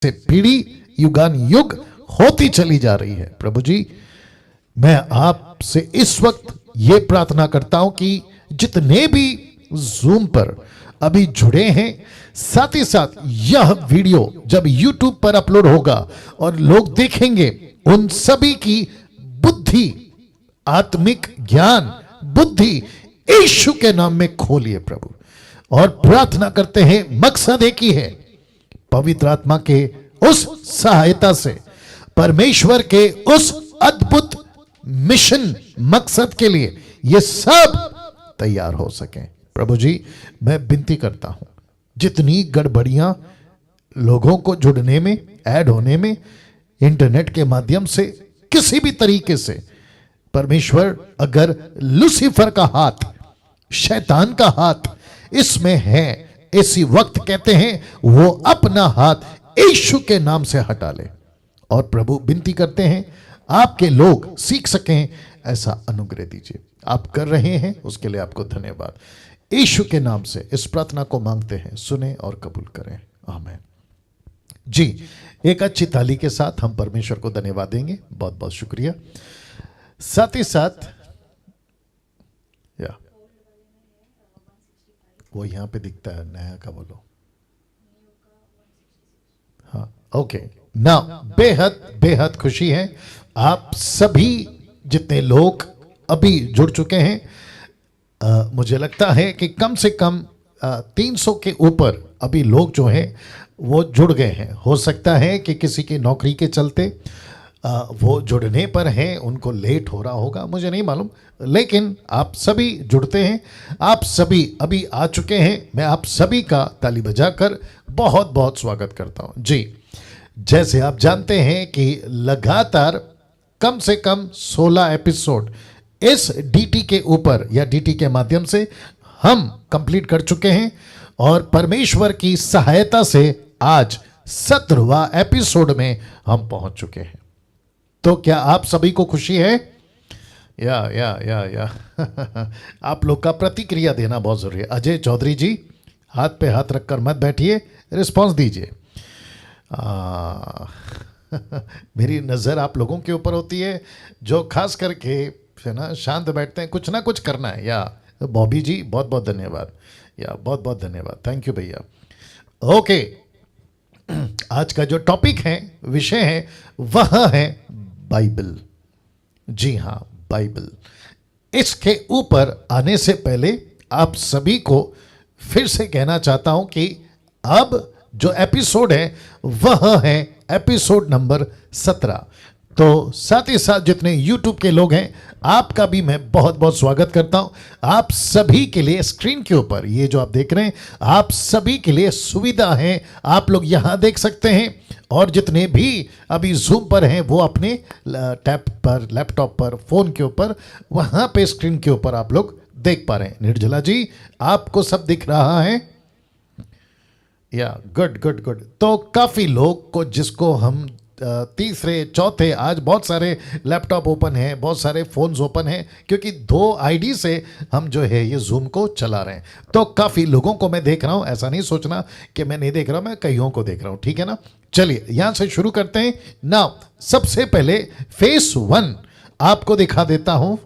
से पीढ़ी युगान युग होती चली जा रही है। प्रभु जी, मैं आपसे इस वक्त ये प्रार्थना करता हूं कि जितने भी जूम पर अभी जुड़े हैं, साथ ही साथ यह वीडियो जब YouTube पर अपलोड होगा और लोग देखेंगे, उन सभी की बुद्धि, आत्मिक ज्ञान, बुद्धि यीशु के नाम में खोलिए प्रभु। और प्रार्थना करते हैं, मकसद एक ही है, पवित्र आत्मा के उस सहायता से परमेश्वर के उस अद्भुत मिशन, मकसद के लिए ये सब तैयार हो सके। प्रभु जी, मैं विनती करता हूं, जितनी गड़बड़ियां लोगों को जुड़ने में, ऐड होने में, इंटरनेट के माध्यम से किसी भी तरीके से, परमेश्वर अगर लूसीफर का हाथ, शैतान का हाथ इसमें है, इसी वक्त कहते हैं वो अपना हाथ यीशु के नाम से हटा ले। और प्रभु विनती करते हैं, आपके लोग सीख सकें, ऐसा अनुग्रह दीजिए। आप कर रहे हैं, उसके लिए आपको धन्यवाद। यीशु के नाम से इस प्रार्थना को मांगते हैं, सुने और कबूल करें, आमीन। जी, एक अच्छी ताली के साथ हम परमेश्वर को धन्यवाद देंगे। बहुत बहुत शुक्रिया। साथ ही साथ या वो यहां पे दिखता है, नया का बोलो। हाँ, ओके ना, बेहद बेहद खुशी है। आप सभी जितने लोग अभी जुड़ चुके हैं, मुझे लगता है कि कम से कम 300 के ऊपर अभी लोग जो हैं वो जुड़ गए हैं। हो सकता है कि किसी की नौकरी के चलते वो जुड़ने पर हैं, उनको लेट हो रहा होगा, मुझे नहीं मालूम, लेकिन आप सभी जुड़ते हैं, आप सभी अभी आ चुके हैं। मैं आप सभी का ताली बजाकर बहुत बहुत स्वागत करता हूं। जी, जैसे आप जानते हैं कि लगातार कम से कम 16 एपिसोड इस डीटी के ऊपर या डीटी के माध्यम से हम कंप्लीट कर चुके हैं, और परमेश्वर की सहायता से आज 17वां एपिसोड में हम पहुंच चुके हैं। तो क्या आप सभी को खुशी है? या आप लोग का प्रतिक्रिया देना बहुत जरूरी है। अजय चौधरी जी, हाथ पे हाथ रखकर मत बैठिए, रिस्पांस दीजिए। मेरी नज़र आप लोगों के ऊपर होती है जो खास करके है ना शांत बैठते हैं, कुछ ना कुछ करना है। या बॉबी जी, बहुत बहुत धन्यवाद, या बहुत बहुत धन्यवाद, थैंक यू भैया। ओके, आज का जो टॉपिक है, विषय है, वह है बाइबल। जी हाँ, बाइबल। इसके ऊपर आने से पहले आप सभी को फिर से कहना चाहता हूं कि अब जो एपिसोड है वह है एपिसोड नंबर 17। तो साथ ही साथ जितने YouTube के लोग हैं, आपका भी मैं बहुत बहुत स्वागत करता हूं। आप सभी के लिए स्क्रीन के ऊपर ये जो आप देख रहे हैं, आप सभी के लिए सुविधा है, आप लोग यहां देख सकते हैं। और जितने भी अभी जूम पर हैं वो अपने टैब पर, लैपटॉप पर, फोन के ऊपर, वहां पे स्क्रीन के ऊपर आप लोग देख पा रहे हैं। निर्जला जी, आपको सब दिख रहा है? या गुड गुड गुड। तो काफ़ी लोग को, जिसको हम तीसरे चौथे, आज बहुत सारे लैपटॉप ओपन हैं, बहुत सारे फ़ोन्स ओपन हैं, क्योंकि 2 आईडी से हम जो है ये जूम को चला रहे हैं। तो काफ़ी लोगों को मैं देख रहा हूँ, ऐसा नहीं सोचना कि मैं नहीं देख रहा हूँ, मैं कईयों को देख रहा हूँ, ठीक है ना। चलिए यहाँ से शुरू करते हैं ना। सबसे पहले फेस 1 आपको दिखा देता हूँ।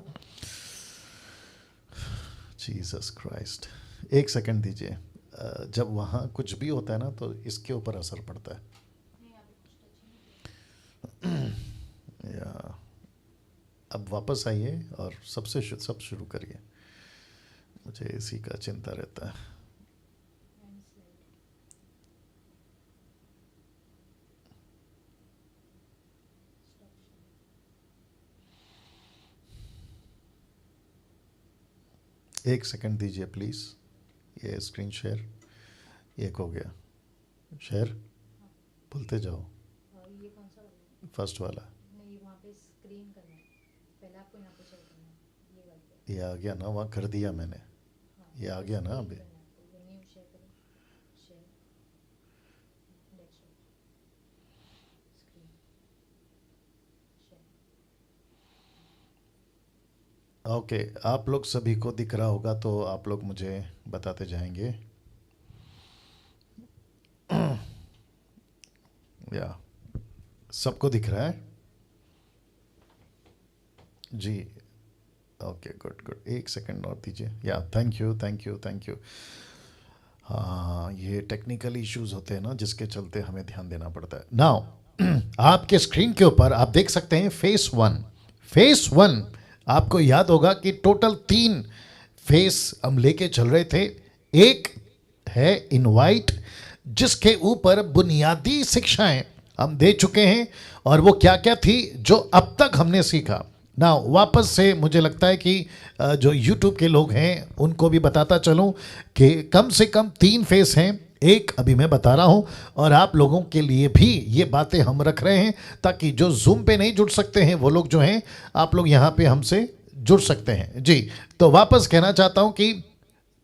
जीसस क्राइस्ट, एक सेकंड दीजिए। जब वहाँ कुछ भी होता है ना तो इसके ऊपर असर पड़ता है। या अब वापस आइए और सबसे सब शुरू करिए, मुझे इसी का चिंता रहता है। एक सेकंड दीजिए प्लीज़। ये स्क्रीन शेयर, एक हो गया शेयर, बोलते जाओ। ये कौन सा वाला? फर्स्ट वाला नहीं, वहाँ पे स्क्रीन करना है, पहले आपको यहाँ पे शेयर करना है, ये वाला। ये आ गया ना, वहाँ कर दिया मैंने। हाँ, ये आ गया ना अभी। करना है आपको, ये न्यू शेयर करें, शेयर, स्क्रीन, शेयर। ओके, आप लोग सभी को दिख रहा होगा तो आप लोग मुझे बताते जाएंगे। या सबको दिख रहा है जी? ओके, गुड गुड, एक सेकंड और दीजिए। या thank you thank you thank you. हाँ, ये टेक्निकल इश्यूज होते हैं ना, जिसके चलते हमें ध्यान देना पड़ता है। नाउ आपके स्क्रीन के ऊपर आप देख सकते हैं फेस 1। फेस 1 आपको याद होगा कि टोटल 3 फेस हम लेके चल रहे थे। एक है इनवाइट, जिसके ऊपर बुनियादी शिक्षाएं हम दे चुके हैं, और वो क्या क्या थी जो अब तक हमने सीखा। ना वापस से मुझे लगता है कि जो YouTube के लोग हैं उनको भी बताता चलूं कि कम से कम 3 फेस हैं। एक अभी मैं बता रहा हूं, और आप लोगों के लिए भी ये बातें हम रख रहे हैं, ताकि जो जूम पे नहीं जुड़ सकते हैं वो लोग जो हैं, आप लोग यहाँ पे हमसे जुड़ सकते हैं जी। तो वापस कहना चाहता हूं कि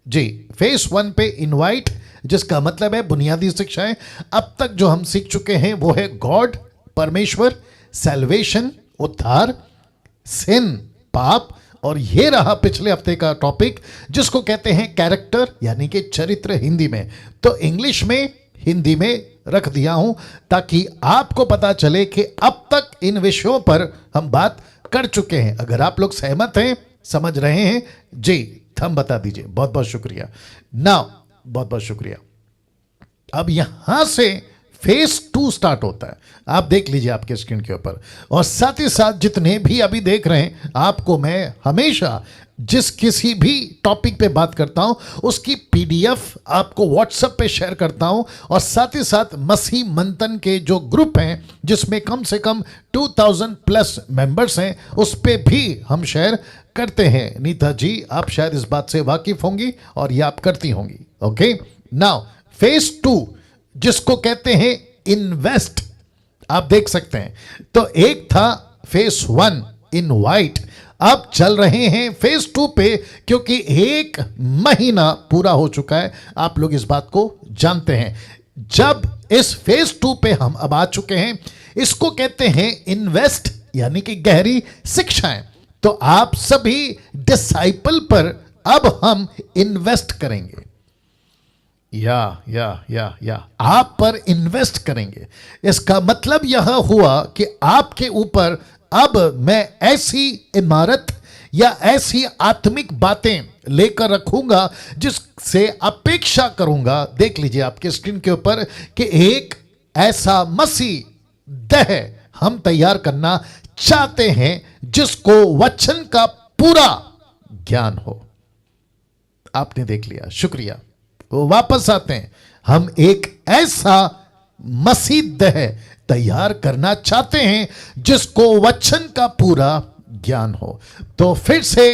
जी, फेस 1 पे इनवाइट, जिसका मतलब है बुनियादी शिक्षाएं। अब तक जो हम सीख चुके हैं वो है गॉड, परमेश्वर, सैल्वेशन, उद्धार, सिन, पाप, और ये रहा पिछले हफ्ते का टॉपिक जिसको कहते हैं कैरेक्टर, यानी कि चरित्र हिंदी में। तो इंग्लिश में हिंदी में रख दिया हूं ताकि आपको पता चले कि अब तक इन विषयों पर हम बात कर चुके हैं। अगर आप लोग सहमत हैं, समझ रहे हैं जी, थम बता दीजिए। बहुत बहुत शुक्रिया। नाउ बहुत बहुत शुक्रिया। अब यहां से फेस 2 स्टार्ट होता है, आप देख लीजिए आपके स्क्रीन के ऊपर। और साथ ही साथ जितने भी अभी देख रहे हैं, आपको मैं हमेशा जिस किसी भी टॉपिक पे बात करता हूं उसकी PDF आपको व्हाट्सएप पे शेयर करता हूं। और साथ ही साथ मसीह मंथन के जो ग्रुप हैं, जिसमें कम से कम 2000 प्लस मेंबर्स हैं, उस पे भी हम शेयर करते हैं। नीता जी, आप शायद इस बात से वाकिफ होंगी और ये आप करती होंगी। ओके, नाउ फेस 2, जिसको कहते हैं इन्वेस्ट, आप देख सकते हैं। तो एक था फेस 1 इनवाइट, अब चल रहे हैं फेस 2 पे, क्योंकि 1 महीना पूरा हो चुका है। आप लोग इस बात को जानते हैं। जब इस फेस 2 पे हम अब आ चुके हैं, इसको कहते हैं इन्वेस्ट, यानी कि गहरी शिक्षाएं। तो आप सभी डिसाइपल पर अब हम इन्वेस्ट करेंगे, या आप पर इन्वेस्ट करेंगे। इसका मतलब यह हुआ कि आपके ऊपर अब मैं ऐसी इमारत या ऐसी आत्मिक बातें लेकर रखूंगा जिससे अपेक्षा करूंगा, देख लीजिए आपके स्क्रीन के ऊपर, कि एक ऐसा मसीह देह हम तैयार करना चाहते हैं जिसको वचन का पूरा ज्ञान हो। आपने देख लिया, शुक्रिया। वो वापस आते हैं, हम एक ऐसा मसीह देह तैयार करना चाहते हैं जिसको वचन का पूरा ज्ञान हो। तो फिर से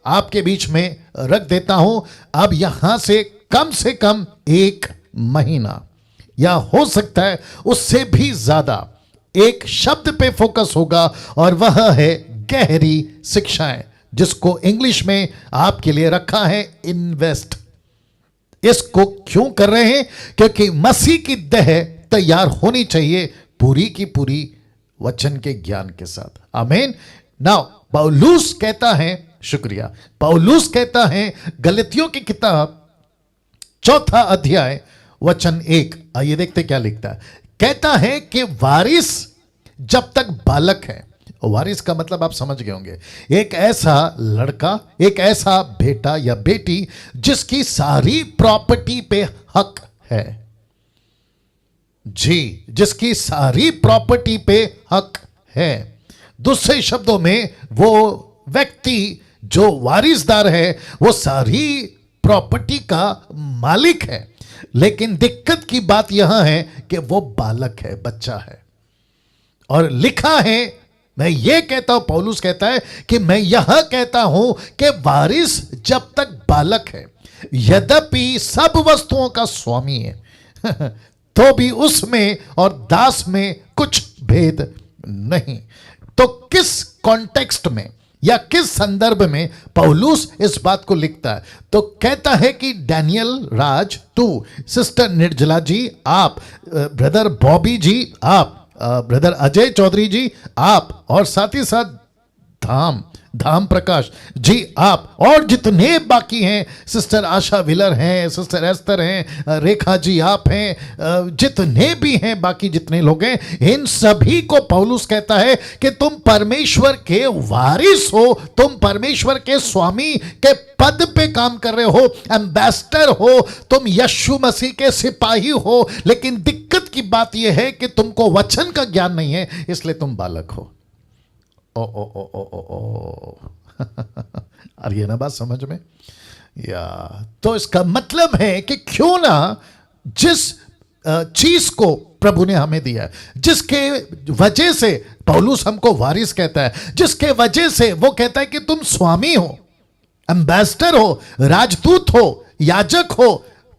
आपके बीच में रख देता हूं, अब यहां से कम 1 महीना, या हो सकता है उससे भी ज्यादा, एक शब्द पे फोकस होगा, और वह है गहरी शिक्षाएं, जिसको इंग्लिश में आपके लिए रखा है इन्वेस्ट। इसको क्यों कर रहे हैं? क्योंकि मसीह की देह तैयार होनी चाहिए पूरी की पूरी वचन के ज्ञान के साथ। आमीन। नाउ पौलुस कहता है, शुक्रिया, पौलुस कहता है गलतियों की किताब 4 अध्याय वचन 1, आइए देखते क्या लिखता है। कहता है कि वारिस जब तक बालक है, वारिस का मतलब आप समझ गए होंगे, एक ऐसा लड़का, एक ऐसा बेटा या बेटी जिसकी सारी प्रॉपर्टी पे हक है। जी, जिसकी सारी प्रॉपर्टी पे हक है। दूसरे शब्दों में, वो व्यक्ति जो वारिसदार है वो सारी प्रॉपर्टी का मालिक है। लेकिन दिक्कत की बात यहां है कि वो बालक है, बच्चा है। और लिखा है, मैं ये कहता हूं, पौलुस कहता है कि मैं यह कहता हूं कि वारिस जब तक बालक है, यद्यपि सब वस्तुओं का स्वामी है तो भी उसमें और दास में कुछ भेद नहीं। तो किस कॉन्टेक्स्ट में या किस संदर्भ में पौलुस इस बात को लिखता है? तो कहता है कि डैनियल राज, तू, सिस्टर निर्जला जी, आप, ब्रदर बॉबी जी, आप, ब्रदर अजय चौधरी जी, आप, और साथ ही साथ धाम प्रकाश जी, आप और जितने बाकी हैं, सिस्टर आशा विलर हैं, सिस्टर एस्तर हैं, रेखा जी आप हैं, जितने भी हैं, बाकी जितने लोग हैं, इन सभी को पौलुस कहता है कि तुम परमेश्वर के वारिस हो, तुम परमेश्वर के स्वामी के पद पे काम कर रहे हो, एम्बेसडर हो, तुम यीशु मसीह के सिपाही हो। लेकिन दिक्कत की बात यह है कि तुमको वचन का ज्ञान नहीं है, इसलिए तुम बालक हो। ओ ओ ओ ओ ओ ओ आ रही है ना बात समझ में? या तो इसका मतलब है कि क्यों ना जिस चीज को प्रभु ने हमें दिया है, जिसके वजह से पौलुस हमको वारिस कहता है, जिसके वजह से वो कहता है कि तुम स्वामी हो, एम्बेसडर हो, राजदूत हो, याजक हो,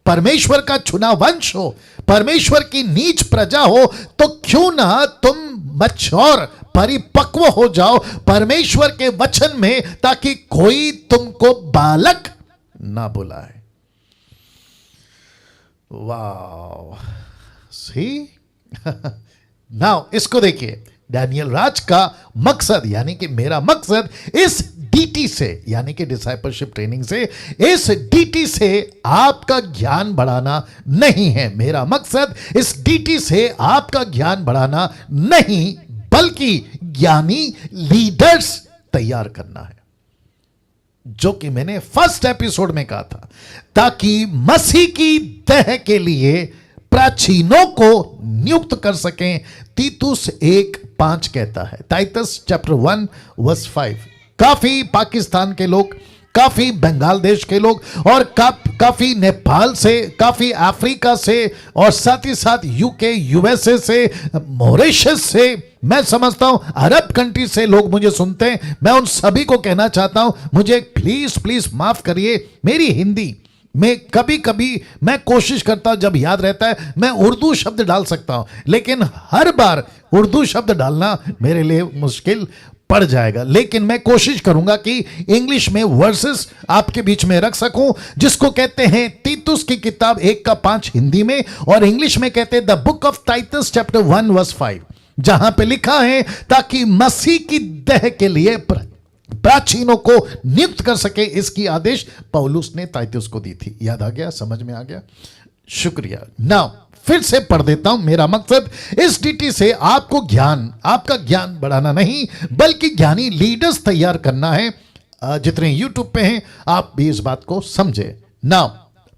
परमेश्वर का चुना वंश हो, परमेश्वर की नीच प्रजा हो, तो क्यों ना तुम मैच्योर, परिपक्व हो जाओ परमेश्वर के वचन में, ताकि कोई तुमको बालक ना बुलाए। वाह, सी नाउ इसको देखिए, डैनियल राज का मकसद, यानी कि मेरा मकसद इस डीटी से, यानी कि डिसाइपलशिप ट्रेनिंग से, इस डीटी से आपका ज्ञान बढ़ाना नहीं है। मेरा मकसद इस डीटी से आपका ज्ञान बढ़ाना नहीं, बल्कि ज्ञानी लीडर्स तैयार करना है, जो कि मैंने फर्स्ट एपिसोड में कहा था, ताकि मसीह की तह के लिए प्राचीनों को नियुक्त कर सकें। तीतुस 1:5 कहता है, टाइटस चैप्टर 1 वर्स 5। काफी पाकिस्तान के लोग, काफी बंगाल देश के लोग, और काफी नेपाल से, काफी अफ्रीका से, और साथ ही साथ यूके, यूएसए से, मॉरिशस से, मैं समझता हूं अरब कंट्री से लोग मुझे सुनते हैं। मैं उन सभी को कहना चाहता हूं, मुझे प्लीज माफ करिए, मेरी हिंदी में कभी कभी मैं कोशिश करता हूं, जब याद रहता है मैं उर्दू शब्द डाल सकता हूं, लेकिन हर बार उर्दू शब्द डालना मेरे लिए मुश्किल पड़ जाएगा। लेकिन मैं कोशिश करूंगा कि इंग्लिश में वर्सेस आपके बीच में रख सकूं, जिसको कहते हैं तीतुस की किताब 1:5 हिंदी में, और इंग्लिश में कहते हैं the book of Titus chapter 1 verse 5, जहां पे लिखा है ताकि मसीह की देह के लिए प्राचीनों को नियुक्त कर सके। इसकी आदेश पौलुस ने टाइटस को दी थी। याद आ गया? समझ में आ गया? शुक्रिया। नाउ फिर से पढ़ देता हूं। मेरा मकसद इस डीटी से आपको ज्ञान, आपका ज्ञान बढ़ाना नहीं, बल्कि ज्ञानी लीडर्स तैयार करना है। जितने यूट्यूब पे हैं आप भी इस बात को समझे। नाउ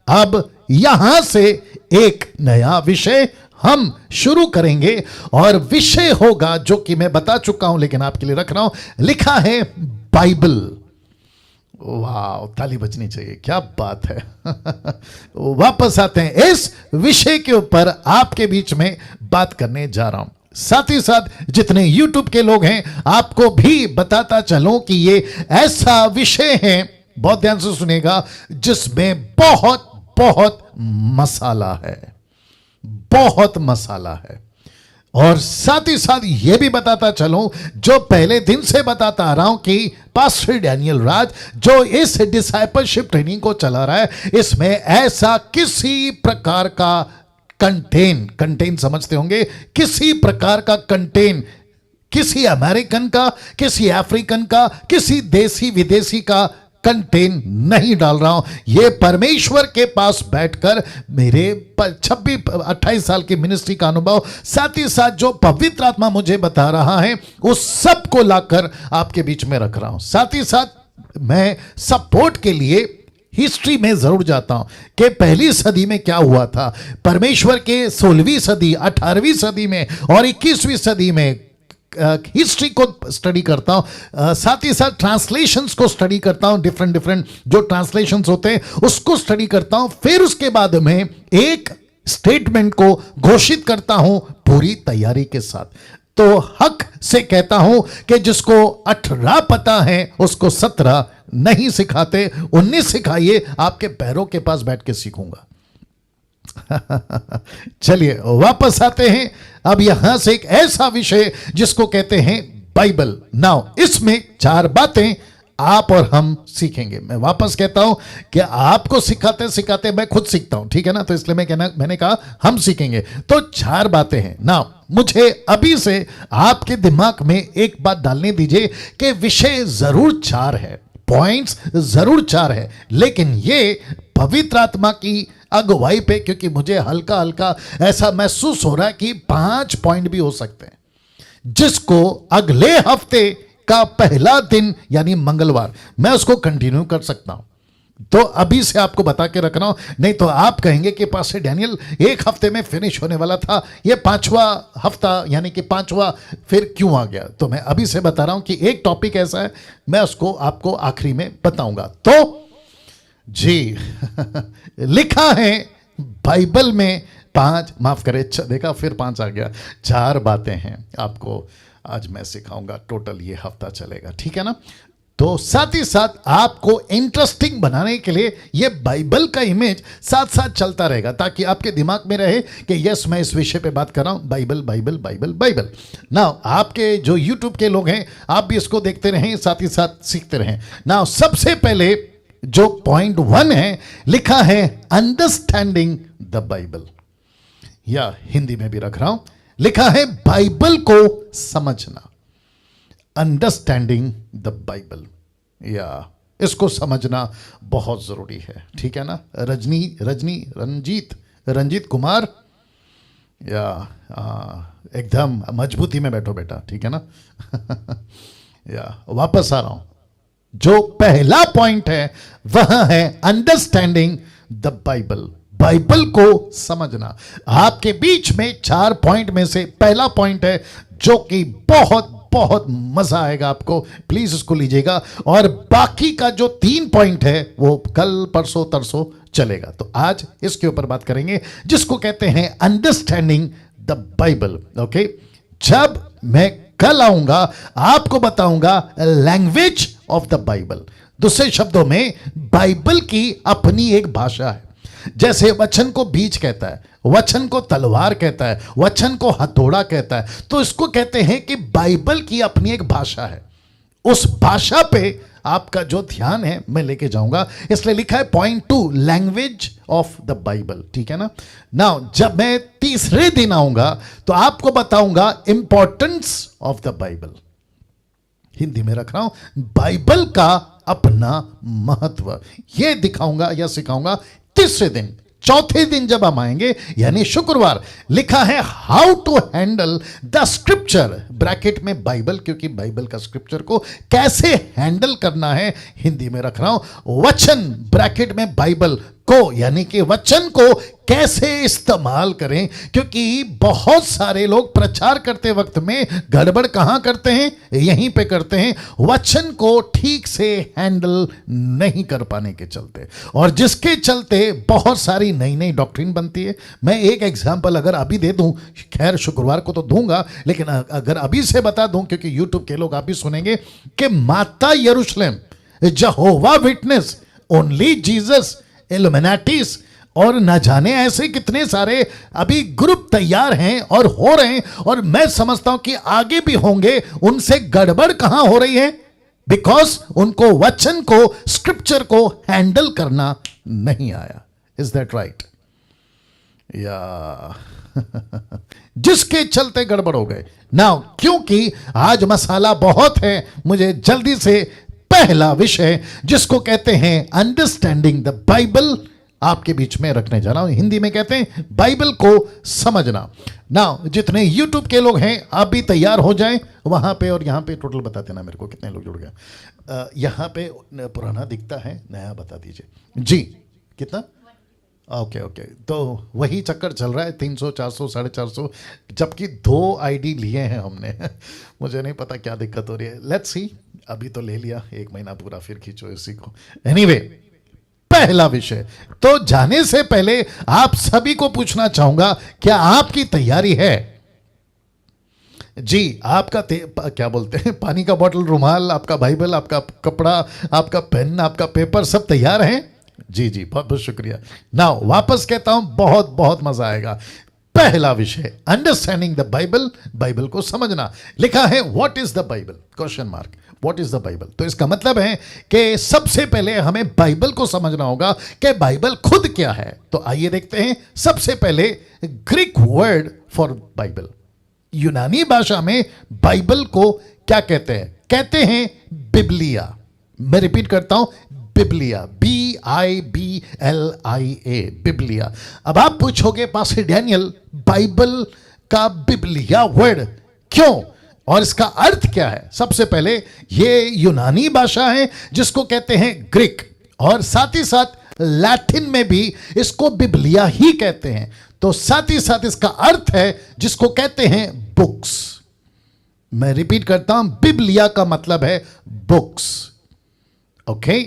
अब यहां से एक नया विषय हम शुरू करेंगे, और विषय होगा जो कि मैं बता चुका हूं लेकिन आपके लिए रख रहा हूं। लिखा है बाइबल। वाह, ताली बजनी चाहिए, क्या बात है। वापस आते हैं इस विषय के ऊपर, आपके बीच में बात करने जा रहा हूं। साथ ही साथ जितने YouTube के लोग हैं आपको भी बताता चलूं कि ये ऐसा विषय है, बहुत ध्यान से सुनेगा, जिसमें बहुत बहुत मसाला है, बहुत मसाला है। और साथ ही साथ यह भी बताता चलूं, जो पहले दिन से बताता आ रहा हूं कि पास्टर डैनियल राज जो इस डिसाइपलशिप ट्रेनिंग को चला रहा है, इसमें ऐसा किसी प्रकार का कंटेन समझते होंगे, किसी प्रकार का कंटेन, किसी अमेरिकन का, किसी अफ्रीकन का, किसी देसी विदेशी का कंटेन नहीं डाल रहा हूं। यह परमेश्वर के पास बैठकर मेरे 26-28 साल की मिनिस्ट्री का अनुभव, साथ ही साथ जो पवित्र आत्मा मुझे बता रहा है, उस सब को लाकर आपके बीच में रख रहा हूं। साथ ही साथ मैं सपोर्ट के लिए हिस्ट्री में जरूर जाता हूं कि पहली सदी में क्या हुआ था, परमेश्वर के 16वीं सदी, 18वीं सदी में और 21वीं सदी में हिस्ट्री को स्टडी करता हूं। साथ ही साथ ट्रांसलेशंस को स्टडी करता हूं, डिफरेंट जो ट्रांसलेशंस होते हैं उसको स्टडी करता हूं। फिर उसके बाद में एक स्टेटमेंट को घोषित करता हूं पूरी तैयारी के साथ। तो हक से कहता हूं कि जिसको 18 पता है उसको 17 नहीं सिखाते, 19 सिखाइए, आपके पैरों के पास बैठ के सीखूंगा। चलिए वापस आते हैं। अब यहां से एक ऐसा विषय जिसको कहते हैं बाइबल। नाउ इसमें 4 बातें आप और हम सीखेंगे। मैं वापस कहता हूं कि आपको सिखाते सिखाते मैं खुद सीखता हूं, ठीक है ना? तो इसलिए मैंने कहा हम सीखेंगे। तो 4 बातें हैं। नाउ मुझे अभी से आपके दिमाग में एक बात डालने दीजिए कि विषय जरूर 4 है, पॉइंट्स जरूर 4 है, लेकिन ये पवित्र आत्मा की अगुवाई पे, क्योंकि मुझे हल्का हल्का ऐसा महसूस हो रहा है कि 5 पॉइंट भी हो सकते हैं, जिसको अगले हफ्ते का पहला दिन यानी मंगलवार मैं उसको कंटिन्यू कर सकता हूं। तो अभी से आपको बता के रख रहा हूं, नहीं तो आप कहेंगे कि पास्टर डैनियल 1 हफ्ते में फिनिश होने वाला था, ये 5वां हफ्ता यानी कि 5वां फिर क्यों आ गया। तो मैं अभी से बता रहा हूं कि एक टॉपिक ऐसा है, मैं उसको आपको आखिरी में बताऊंगा। तो जी लिखा है बाइबल में 5, माफ करें, देखा फिर 5 आ गया, 4 बातें हैं आपको आज मैं सिखाऊंगा, टोटल ये हफ्ता चलेगा, ठीक है ना। तो साथ ही साथ आपको इंटरेस्टिंग बनाने के लिए ये बाइबल का इमेज साथ साथ चलता रहेगा, ताकि आपके दिमाग में रहे कि यस मैं इस विषय पे बात कर रहा हूं, Bible Bible Bible Bible. Now आपके जो यूट्यूब के लोग हैं आप भी इसको देखते रहें, साथ ही साथ सीखते रहें। नाउ सबसे पहले जो पॉइंट 1 है, लिखा है अंडरस्टैंडिंग द बाइबल, या हिंदी में भी रख रहा हूं, लिखा है बाइबल को समझना, अंडरस्टैंडिंग द बाइबल, या इसको समझना बहुत जरूरी है, ठीक है ना। रंजीत कुमार, या एकदम मजबूती में बैठो बेटा, ठीक है ना। या वापस आ रहा हूं, जो पहला पॉइंट है वह है अंडरस्टैंडिंग द बाइबल, बाइबल को समझना। आपके बीच में 4 पॉइंट में से पहला पॉइंट है जो कि बहुत बहुत मजा आएगा आपको, प्लीज इसको लीजिएगा, और बाकी का जो 3 पॉइंट है वो कल परसों तरसों चलेगा। तो आज इसके ऊपर बात करेंगे जिसको कहते हैं अंडरस्टैंडिंग द बाइबल। ओके, जब मैं कल आऊंगा आपको बताऊंगा लैंग्वेज ऑफ द बाइबल, दूसरे शब्दों में बाइबल की अपनी एक भाषा है। जैसे वचन को बीज कहता है, वचन को तलवार कहता है, वचन को हथौड़ा कहता है, तो इसको कहते हैं कि बाइबल की अपनी एक भाषा है। उस भाषा पे आपका जो ध्यान है मैं लेके जाऊंगा, इसलिए लिखा है point 2 language of the Bible, ठीक है ना। नाउ जब मैं तीसरे दिन आऊंगा तो आपको बताऊंगा importance of the Bible, Hindi में रख रहा हूं, बाइबल का अपना महत्व, यह दिखाऊंगा या सिखाऊंगा तीसरे दिन। चौथे दिन जब हम आएंगे यानी शुक्रवार, लिखा है how to handle the scripture, bracket में बाइबल, क्योंकि बाइबल का स्क्रिप्चर को कैसे हैंडल करना है, हिंदी में रख रहा हूं वचन, ब्रैकेट में बाइबल को, यानी कि वचन को कैसे इस्तेमाल करें, क्योंकि बहुत सारे लोग प्रचार करते वक्त में गड़बड़ कहां करते हैं, यहीं पे करते हैं, वचन को ठीक से हैंडल नहीं कर पाने के चलते, और जिसके चलते बहुत सारी नई नई डॉक्ट्रिन बनती है। मैं एक एग्जांपल अगर अभी दे दूं, खैर शुक्रवार को तो दूंगा, लेकिन अगर अभी से बता दूं, क्योंकि यूट्यूब के लोग आप भी सुनेंगे कि माता यरूशलेम, जहोवा विटनेस, ओनली जीसस, इल्यूमिनाटीज और न जाने ऐसे कितने सारे अभी ग्रुप तैयार हैं और हो रहे हैं, और मैं समझता हूं कि आगे भी होंगे। उनसे गड़बड़ कहां हो रही है, बिकॉज उनको वचन को, स्क्रिप्चर को हैंडल करना नहीं आया। Is that right? या जिसके चलते गड़बड़ हो गए। नाउ क्योंकि आज मसाला बहुत है, मुझे जल्दी से पहला विषय जिसको कहते हैं अंडरस्टैंडिंग द बाइबल आपके बीच में रखने जा रहा हूं। हिंदी में कहते हैं बाइबल को समझना। नाउ जितने यूट्यूब के लोग हैं आप भी तैयार हो जाएं, वहां पे और यहां पे टोटल बता देना मेरे को कितने लोग जुड़ गए। यहां पे पुराना दिखता है, नया बता दीजिए जी, कितना? ओके ओके, तो वही चक्कर चल रहा है, 300 400 450, जबकि 2 आईडी लिए हैं हमने। मुझे नहीं पता क्या दिक्कत हो रही है, लेट्स सी। अभी तो ले लिया, 1 महीना पूरा फिर खींचो इसी को। एनीवे, पहला विषय तो जाने से पहले आप सभी को पूछना चाहूंगा, क्या आपकी तैयारी है? जी, आपका क्या बोलते हैं, पानी का बोतल, रुमाल, आपका बाइबल, आपका कपड़ा, आपका पेन, आपका पेपर, सब तैयार हैं? जी जी, बहुत बहुत शुक्रिया। नाउ वापस कहता हूं, बहुत बहुत मजा आएगा। पहला विषय अंडरस्टैंडिंग द बाइबल, बाइबल को समझना। लिखा है what is the Bible, question mark, what is the Bible. तो इसका मतलब है कि सबसे पहले हमें बाइबल को समझना होगा कि बाइबल खुद क्या है। तो आइए देखते हैं। सबसे पहले ग्रीक वर्ड फॉर बाइबल, यूनानी भाषा में बाइबल को क्या कहते हैं? कहते हैं बिबलिया। मैं रिपीट करता हूं, बिबलिया, BIBLIA, बिबलिया। अब आप पूछोगे पास्टर डैनियल, बाइबल का बिबलिया वर्ड क्यों और इसका अर्थ क्या है? सबसे पहले ये यूनानी भाषा है जिसको कहते हैं ग्रीक, और साथ ही साथ लैटिन में भी इसको बिबलिया ही कहते हैं। तो साथ ही साथ इसका अर्थ है जिसको कहते हैं बुक्स। मैं रिपीट करता हूं, बिबलिया का मतलब है बुक्स। ओके,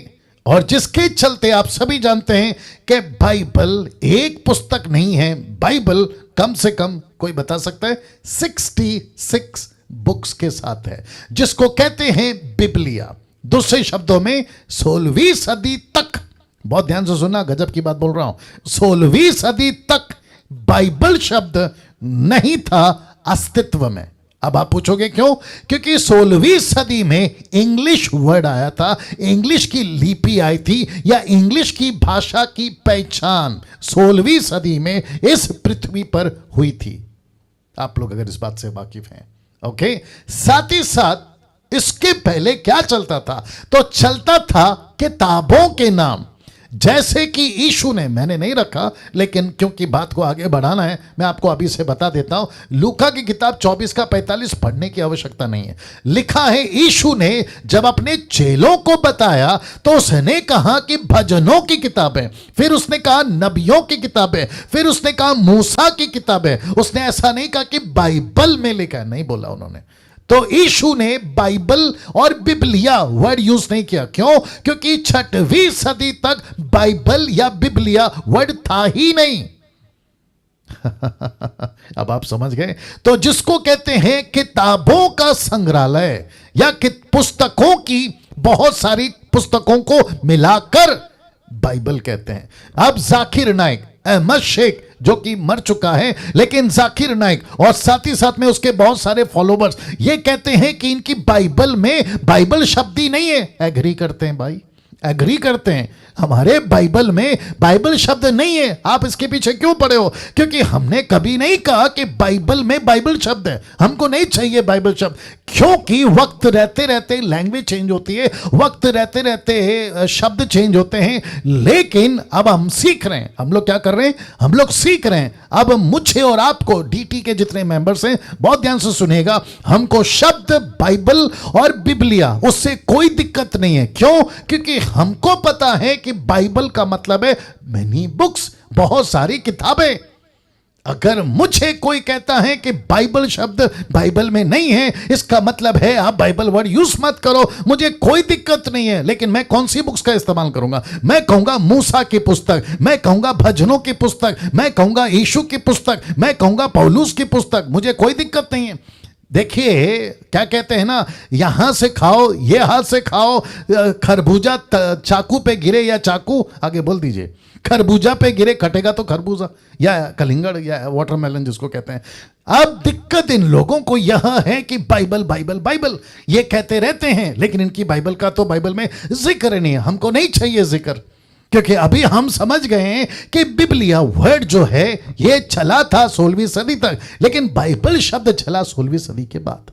और जिसके चलते आप सभी जानते हैं कि बाइबल एक पुस्तक नहीं है, बाइबल कम से कम कोई बता सकता है 66 बुक्स के साथ है, जिसको कहते हैं बिबलिया। दूसरे शब्दों में 16वीं सदी तक, बहुत ध्यान से सुनना, गजब की बात बोल रहा हूं, 16वीं सदी तक बाइबल शब्द नहीं था अस्तित्व में। अब आप पूछोगे क्यों? क्योंकि 16वीं सदी में इंग्लिश वर्ड आया था, इंग्लिश की लिपि आई थी, या इंग्लिश की भाषा की पहचान 16वीं सदी में इस पृथ्वी पर हुई थी। आप लोग अगर इस बात से वाकिफ हैं, ओके। साथ ही साथ इसके पहले क्या चलता था? तो चलता था किताबों के नाम, जैसे कि यीशु ने, मैंने नहीं रखा लेकिन क्योंकि बात को आगे बढ़ाना है मैं आपको अभी से बता देता हूं। लूका की किताब 24 का 45 पढ़ने की आवश्यकता नहीं है। लिखा है, यीशु ने जब अपने चेलों को बताया तो उसने कहा कि भजनों की किताबें, फिर उसने कहा नबियों की किताबें, फिर उसने कहा मूसा की किताबें। उसने ऐसा नहीं कहा कि बाइबल में लिखा है, नहीं बोला उन्होंने। तो यीशु ने बाइबल और बिबलिया वर्ड यूज नहीं किया। क्यों? क्योंकि 6वीं सदी तक बाइबल या बिबलिया वर्ड था ही नहीं। अब आप समझ गए? तो जिसको कहते हैं किताबों का संग्रहालय या पुस्तकों की बहुत सारी पुस्तकों को मिलाकर बाइबल कहते हैं। अब जाकिर नाइक, अहमद शेख जो कि मर चुका है, लेकिन जाकिर नाइक और साथ ही साथ में उसके बहुत सारे फॉलोवर्स ये कहते हैं कि इनकी बाइबल में बाइबल शब्द ही नहीं है। एग्री करते हैं भाई, एग्री करते हैं, हमारे बाइबल में बाइबल शब्द नहीं है। आप इसके पीछे क्यों पड़े हो? क्योंकि हमने कभी नहीं कहा कि बाइबल में बाइबल शब्द है, हमको नहीं चाहिए बाइबल शब्द। क्योंकि वक्त रहते रहते लैंग्वेज चेंज होती है, वक्त रहते रहते शब्द चेंज होते हैं। लेकिन अब हम सीख रहे हैं, हम लोग क्या कर रहे हैं? हम लोग सीख रहे हैं। अब मुझे और आपको, डीटी के जितने मेंबर्स हैं, बहुत ध्यान से सुनिएगा, हमको शब्द बाइबल और बिबलिया उससे कोई दिक्कत नहीं है। क्यों? क्योंकि हमको पता है कि बाइबल का मतलब है मेनी बुक्स, बहुत सारी किताबें। अगर मुझे कोई कहता है कि बाइबल शब्द बाइबल में नहीं है, इसका मतलब है आप बाइबल वर्ड यूज मत करो, मुझे कोई दिक्कत नहीं है। लेकिन मैं कौन सी बुक्स का इस्तेमाल करूंगा? मैं कहूंगा मूसा की पुस्तक, मैं कहूंगा भजनों की पुस्तक, मैं कहूंगा यीशु की पुस्तक, मैं कहूंगा पौलुस की पुस्तक, मुझे कोई दिक्कत नहीं है। देखिए क्या कहते हैं ना, यहां से खाओ, ये हाथ से खाओ, खरबूजा चाकू पे गिरे या चाकू, आगे बोल दीजिए, खरबूजा पे गिरे कटेगा तो खरबूजा, या कलिंगड़ या वाटरमेलन जिसको कहते हैं। अब दिक्कत इन लोगों को यहां है कि बाइबल बाइबल बाइबल ये कहते रहते हैं, लेकिन इनकी बाइबल का तो बाइबल में जिक्र नहीं है। हमको नहीं चाहिए जिक्र, क्योंकि अभी हम समझ गए हैं कि बिबलिया वर्ड जो है ये चला था 16वीं सदी तक, लेकिन बाइबल शब्द चला 16वीं सदी के बाद।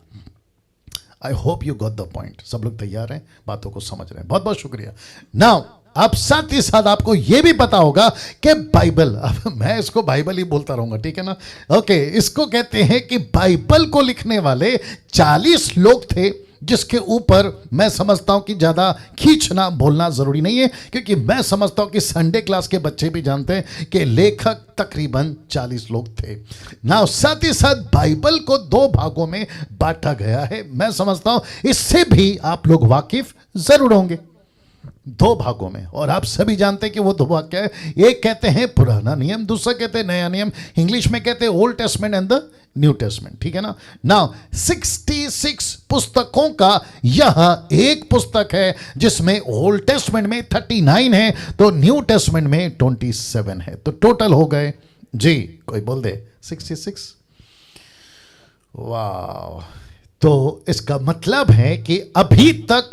आई hope you got the point. सब लोग तैयार हैं, बातों को समझ रहे हैं? बहुत बहुत शुक्रिया। नाउ अब साथ ही साथ आपको यह भी पता होगा कि बाइबल, अब मैं इसको बाइबल ही बोलता रहूंगा, ठीक है ना? ओके, इसको कहते हैं कि बाइबल को लिखने वाले 40 लोग थे, जिसके ऊपर मैं समझता हूं कि ज्यादा खींचना बोलना जरूरी नहीं है, क्योंकि मैं समझता हूं कि संडे क्लास के बच्चे भी जानते हैं कि लेखक तकरीबन 40 लोग थे ना। साथ ही साथ बाइबल को 2 भागों में बांटा गया है। मैं समझता हूं इससे भी आप लोग वाकिफ जरूर होंगे, 2 भागों में। और आप सभी जानते हैं कि वो 2 भाग क्या है? एक कहते हैं पुराना नियम, दूसरा कहते हैं नया नियम। इंग्लिश में कहते हैं old testament and the new testament, ठीक है ना? नाउ 66 पुस्तकों का यह एक पुस्तक है, जिसमें ओल्ड टेस्टमेंट में 39 है, तो न्यू टेस्टमेंट में 27 है। तो टोटल हो गए जी, कोई बोल दे 66। वाह! तो इसका मतलब है कि अभी तक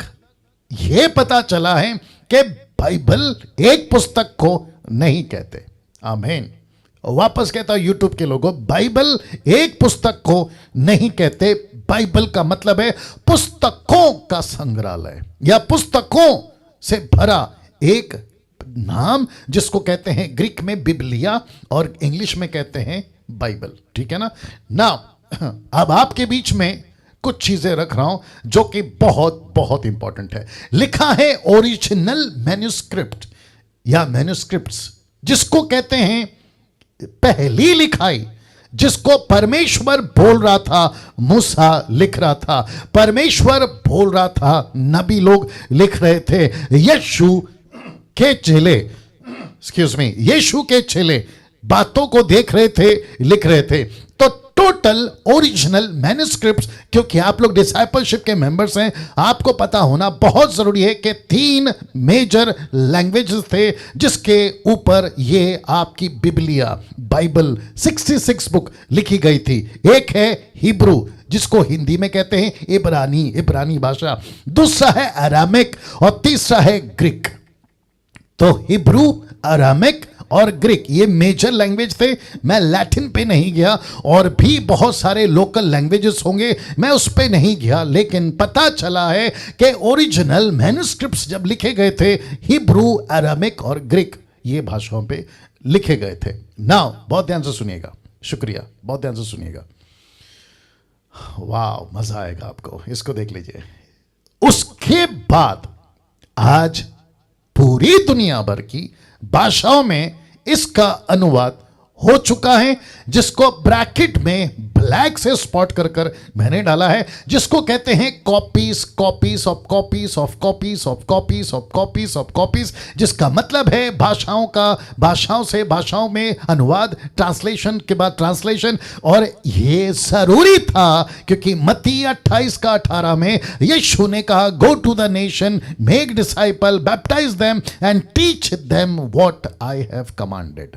यह पता चला है कि बाइबल एक पुस्तक को नहीं कहते। आमीन। वापस कहता हूं यूट्यूब के लोगों, बाइबल एक पुस्तक को नहीं कहते। बाइबल का मतलब है पुस्तकों का संग्रहालय या पुस्तकों से भरा एक नाम, जिसको कहते हैं ग्रीक में बिबलिया और इंग्लिश में कहते हैं बाइबल। ठीक है ना। अब आपके बीच में कुछ चीजें रख रहा हूं जो कि बहुत बहुत इंपॉर्टेंट है। लिखा है ओरिजिनल मैन्युस्क्रिप्ट या मैन्युस्क्रिप्ट्स, जिसको कहते हैं पहली लिखाई, जिसको परमेश्वर बोल रहा था, मूसा लिख रहा था, परमेश्वर बोल रहा था, नबी लोग लिख रहे थे, यीशु के चेले, एक्सक्यूज मी, यीशु के चेले बातों को देख रहे थे, लिख रहे थे। तो टोटल ओरिजिनल मैन्युस्क्रिप्ट्स, क्योंकि आप लोग डिसाइपलशिप के मेंबर्स हैं, आपको पता होना बहुत जरूरी है कि 3 मेजर लैंग्वेजेस थे जिसके ऊपर ये आपकी बिबलिया बाइबल 66 बुक लिखी गई थी। एक है हिब्रू, जिसको हिंदी में कहते हैं इब्रानी भाषा, दूसरा है अरामिक और तीसरा है ग्रीक। तो हिब्रू, अरामिक और ग्रीक ये मेजर लैंग्वेज थे। मैं लैटिन पे नहीं गया, और भी बहुत सारे लोकल लैंग्वेजेस होंगे, मैं उस पे नहीं गया, लेकिन पता चला है कि ओरिजिनल मैन्युस्क्रिप्ट्स जब लिखे गए थे, हिब्रू, अरामिक और ग्रीक ये भाषाओं पे लिखे गए थे। नाउ बहुत ध्यान से सुनिएगा, शुक्रिया, बहुत ध्यान से सुनिएगा। वाह, मजा आएगा आपको, इसको देख लीजिए। उसके बाद आज पूरी दुनिया भर की भाषाओं में इसका अनुवाद हो चुका है, जिसको ब्रैकेट में ब्लैक से स्पॉट कर कर मैंने डाला है, जिसको कहते हैं copies copies of copies of copies of copies of copies of copies, जिसका मतलब है भाषाओं से भाषाओं में अनुवाद, ट्रांसलेशन के बाद ट्रांसलेशन। और ये जरूरी था क्योंकि मत्ती 28 का 18 में यीशु ने कहा, go to the nation, make disciple, baptize them and teach them what I have commanded.